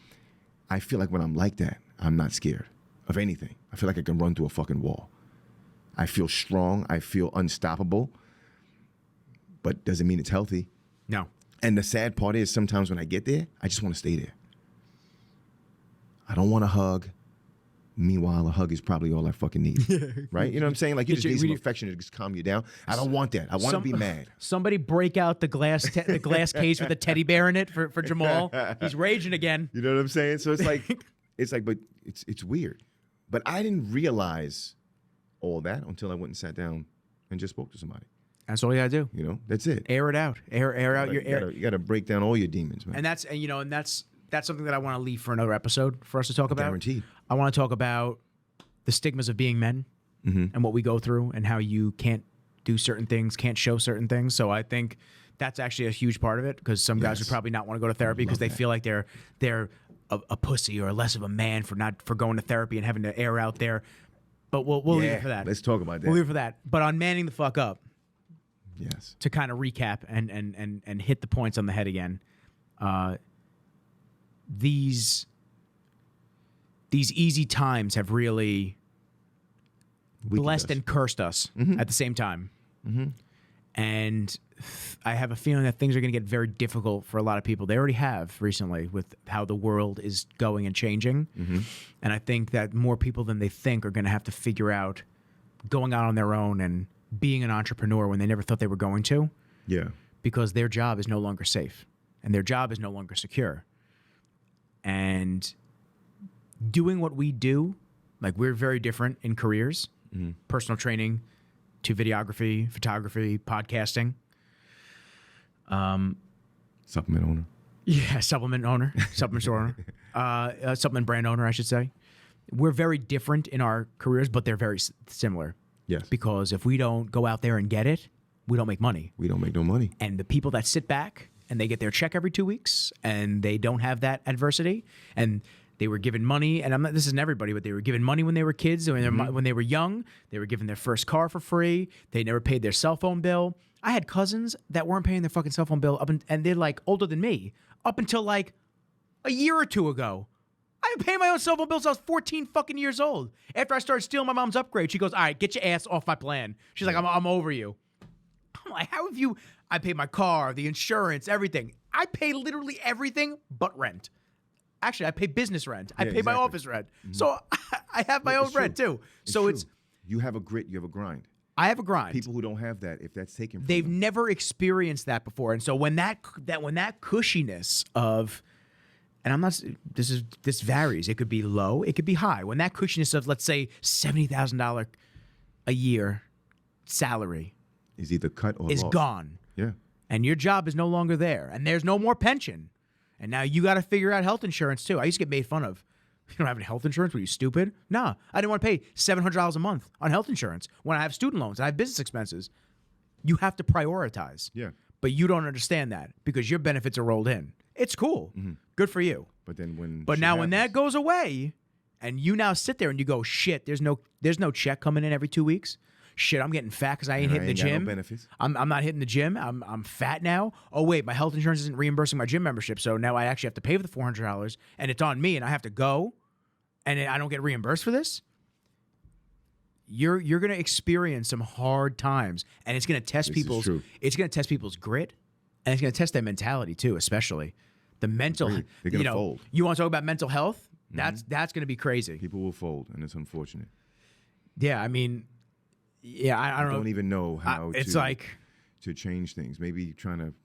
B: I feel like when I'm like that, I'm not scared of anything. I feel like I can run through a fucking wall. I feel strong. I feel unstoppable, but doesn't mean it's healthy.
A: No.
B: And the sad part is sometimes when I get there, I just want to stay there. I don't want a hug. Meanwhile, a hug is probably all I fucking need. Right? You know what I'm saying? Like you just need some affection to just calm you down. I don't want that. I want to be mad.
A: Somebody break out the glass case with the teddy bear in it for Jamal. He's raging again.
B: You know what I'm saying? So it's like, but it's weird. But I didn't realize all that until I went and sat down and just spoke to somebody.
A: That's all you gotta do.
B: You know, that's it.
A: Air it out. Air out your air.
B: You gotta break down all your demons, man.
A: And that's something that I want to leave for another episode for us to talk about.
B: Guaranteed.
A: I want to talk about the stigmas of being men and what we go through and how you can't do certain things, can't show certain things. So I think that's actually a huge part of it because some guys would probably not want to go to therapy because they feel like they're a pussy or less of a man for going to therapy and having to air out there. But we'll leave it for that.
B: Let's talk about that.
A: We'll leave it for that. But on manning the fuck up,
B: yes,
A: to kind of recap and hit the points on the head again, these easy times have really blessed and cursed us at the same time. And I have a feeling that things are going to get very difficult for a lot of people. They already have recently with how the world is going and changing. And I think that more people than they think are going to have to figure out going out on their own and being an entrepreneur when they never thought they were going to.
B: Yeah.
A: Because their job is no longer safe and their job is no longer secure. And doing what we do, like we're very different in careers, personal training to videography, photography, podcasting.
B: Supplement owner.
A: Yeah, supplement owner, supplement store owner, supplement brand owner, I should say. We're very different in our careers, but they're very similar.
B: Yes.
A: Because if we don't go out there and get it, we don't make money.
B: We don't make no money.
A: And the people that sit back and they get their check every 2 weeks and they don't have that adversity and they were given money, and this isn't everybody, but they were given money when they were kids, when they were young. They were given their first car for free. They never paid their cell phone bill. I had cousins that weren't paying their fucking cell phone bill and they're like older than me up until like a year or two ago. I didn't pay my own cell phone bill since I was 14 fucking years old. After I started stealing my mom's upgrade, she goes, "All right, get your ass off my plan." She's like, I'm over you. I'm like, how have you? I pay my car, the insurance, everything. I pay literally everything but rent. Actually, I pay business rent. I pay my office rent. So I have my own rent too. So it's
B: you have a grit, you have a grind.
A: I have a grind.
B: People who don't have that, if that's taken from
A: they've
B: them.
A: never experienced that before. And so when that cushiness of, and I'm not, this varies. It could be low, it could be high. When that cushiness of, let's say, $70,000 a year salary
B: is either cut or
A: is
B: lost.
A: gone.
B: Yeah.
A: And your job is no longer there. And there's no more pension. And now you got to figure out health insurance too. I used to get made fun of. You don't have any health insurance? Were you stupid? Nah, I didn't want to pay $700 a month on health insurance when I have student loans and I have business expenses. You have to prioritize.
B: Yeah.
A: But you don't understand that because your benefits are rolled in. It's cool. Good for you.
B: But then when
A: When that goes away and you now sit there and you go, shit, there's no check coming in every 2 weeks. Shit, I'm getting fat because I ain't hitting the
B: got no
A: gym.
B: benefits.
A: I'm not hitting the gym. I'm fat now. Oh wait, my health insurance isn't reimbursing my gym membership, so now I actually have to pay for the $400, and it's on me, and I have to go, and I don't get reimbursed for this. You're gonna experience some hard times, and it's gonna test people's grit, and it's gonna test their mentality too, especially the mental.
B: They're gonna fold.
A: You want to talk about mental health? That's gonna be crazy.
B: People will fold, and it's unfortunate.
A: Yeah, I mean. Yeah, I don't know.
B: Don't even know how to change things. Maybe trying to.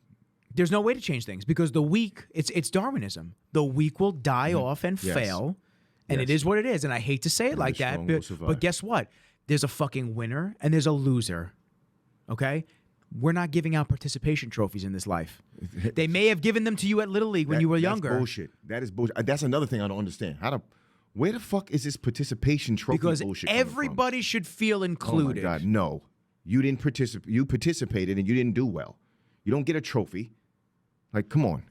A: There's no way to change things because the weak. It's Darwinism. The weak will die off and fail, and it is what it is. And I hate to say it like that, but guess what? There's a fucking winner and there's a loser. Okay, we're not giving out participation trophies in this life. They may have given them to you at Little League when you were younger.
B: That's bullshit. That is bullshit. That's another thing I don't understand. Where the fuck is this participation trophy bullshit coming from?
A: Because everybody should feel included.
B: Oh my God, no. You didn't participate. You participated and you didn't do well. You don't get a trophy. Like, come on.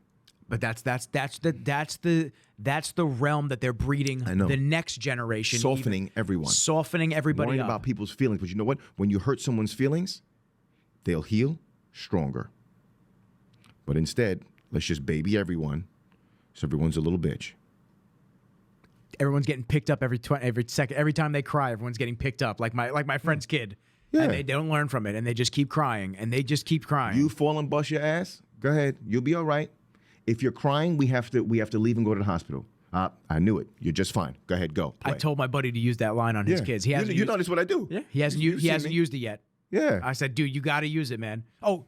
A: But that's the realm that they're breeding the next generation.
B: Softening everyone.
A: Softening everybody
B: Worrying
A: up.
B: about people's feelings. But you know what? When you hurt someone's feelings, they'll heal stronger. But instead, let's just baby everyone so everyone's a little bitch.
A: Everyone's getting picked up every second. Every time they cry, everyone's getting picked up. Like my friend's kid.
B: Yeah.
A: And they don't learn from it, and they just keep crying, and they just keep crying.
B: You fall and bust your ass. Go ahead. You'll be all right. If you're crying, we have to leave and go to the hospital. I knew it. You're just fine. Go ahead, go. Play.
A: I told my buddy to use that line on his kids. He hasn't.
B: You notice what I do?
A: Yeah. He hasn't used it yet.
B: Yeah.
A: I said, dude, you got to use it, man. Oh,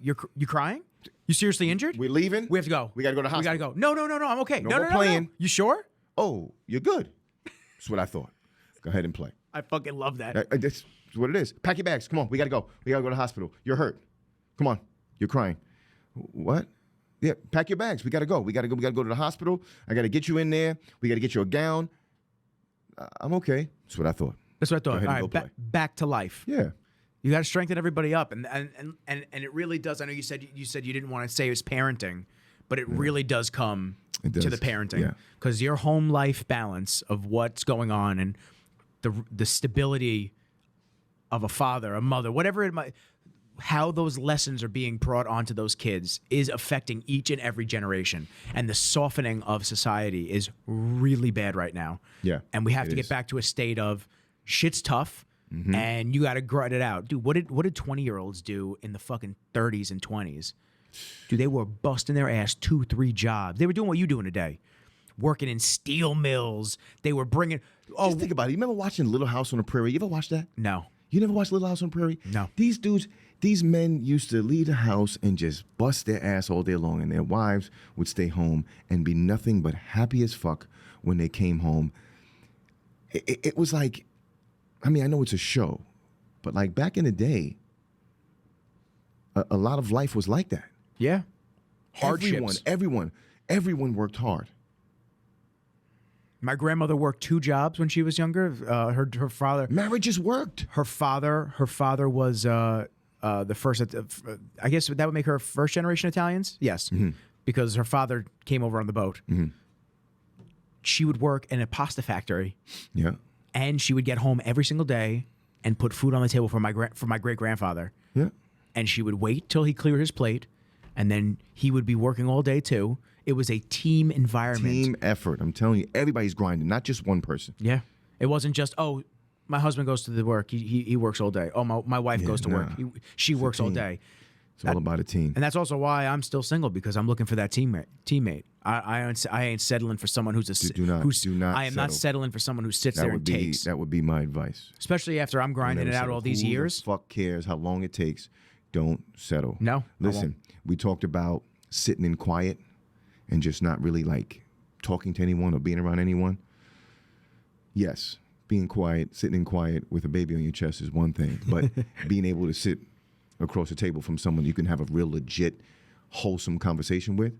A: you crying? You seriously injured?
B: We're leaving.
A: We have to go.
B: We got to go to the hospital.
A: We got to go. No. I'm okay.
B: No more playing.
A: You sure?
B: Oh, you're good. That's what I thought. Go ahead and play.
A: I fucking love that.
B: That's what it is. Pack your bags. Come on. We got to go. We got to go to the hospital. You're hurt. Come on. You're crying. What? Yeah, pack your bags. We got to go. We got to go to the hospital. I got to get you in there. We got to get you a gown. I'm okay. That's what I thought.
A: That's what I thought.
B: Go ahead
A: All
B: and
A: right, back to life.
B: Yeah.
A: You got to strengthen everybody up, and it really does. I know you said you didn't want to say it was parenting, but it really does come to the parenting because your home life balance of what's going on and the stability of a father, a mother, whatever it might, how those lessons are being brought onto those kids is affecting each and every generation, and the softening of society is really bad right now.
B: Yeah,
A: and we have to get back to a state of shit's tough. Mm-hmm. And you got to grunt it out. Dude, what did 20-year-olds do in the fucking 30s and 20s? Dude, they were busting their ass 2-3 jobs. They were doing what you doing today. Working in steel mills. They were bringing...
B: Just think about it. You remember watching Little House on the Prairie? You ever watched that?
A: No.
B: You never watched Little House on the Prairie?
A: No.
B: These men used to leave the house and just bust their ass all day long, and their wives would stay home and be nothing but happy as fuck when they came home. It was like... I mean, I know it's a show, but like back in the day, a lot of life was like that.
A: Yeah. Hardships.
B: Everyone worked hard.
A: My grandmother worked 2 jobs when she was younger. Her father.
B: Marriages worked.
A: Her father was the first. I guess that would make her first generation Italians. Yes, because her father came over on the boat. Mm-hmm. She would work in a pasta factory.
B: Yeah.
A: And she would get home every single day and put food on the table for my great grandfather.
B: Yeah.
A: And she would wait till he cleared his plate, and then he would be working all day too. It was a team environment.
B: Team effort. I'm telling you, everybody's grinding, not just one person.
A: Yeah. It wasn't just, oh, my husband goes to the work. He works all day. Oh, my wife goes to work. She works all day.
B: It's all about a team.
A: And that's also why I'm still single, because I'm looking for that teammate. I ain't settling for someone who's I am not settling for someone who sits there and takes.
B: That would be my advice.
A: Especially after I'm grinding it out all these years.
B: Who the fuck cares how long it takes? Don't settle.
A: No.
B: Listen, we talked about sitting in quiet and just not really like talking to anyone or being around anyone. Yes, being quiet, sitting in quiet with a baby on your chest is one thing, but being able to sit across the table from someone you can have a real legit, wholesome conversation with,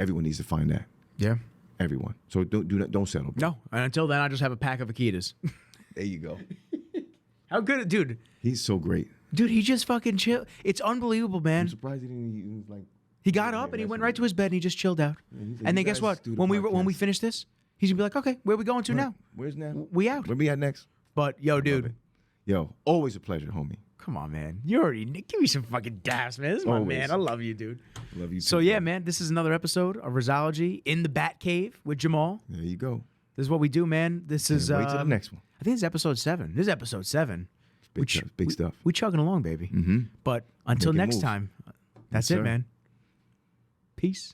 B: everyone needs to find that.
A: Yeah.
B: Everyone. So don't settle. Bro.
A: No. And until then, I just have a pack of Akitas.
B: There you go.
A: How good, dude.
B: He's so great.
A: Dude, he just fucking chill. It's unbelievable, man.
B: I'm surprised he didn't. He was like.
A: He got up and he went right to his bed and he just chilled out. And then guess what? When we finish this, he's gonna be like, okay, where are we going to now?
B: Where's now?
A: We out.
B: Where we at next?
A: But yo, dude.
B: Yo, always a pleasure, homie.
A: Come on, man. You already give me some fucking daps, man. This is my
B: Always.
A: man. I love you, dude.
B: Love you too.
A: So yeah, man, this is another episode of Rizzology in the Bat Cave with Jamal.
B: There you go.
A: This is what we do, man. This is
B: Wait till the next one.
A: I think it's episode 7. This is episode 7.
B: Big stuff.
A: We chugging along, baby. But until
B: Making
A: next
B: moves.
A: time, that's
B: Yes,
A: it,
B: sir.
A: man. Peace.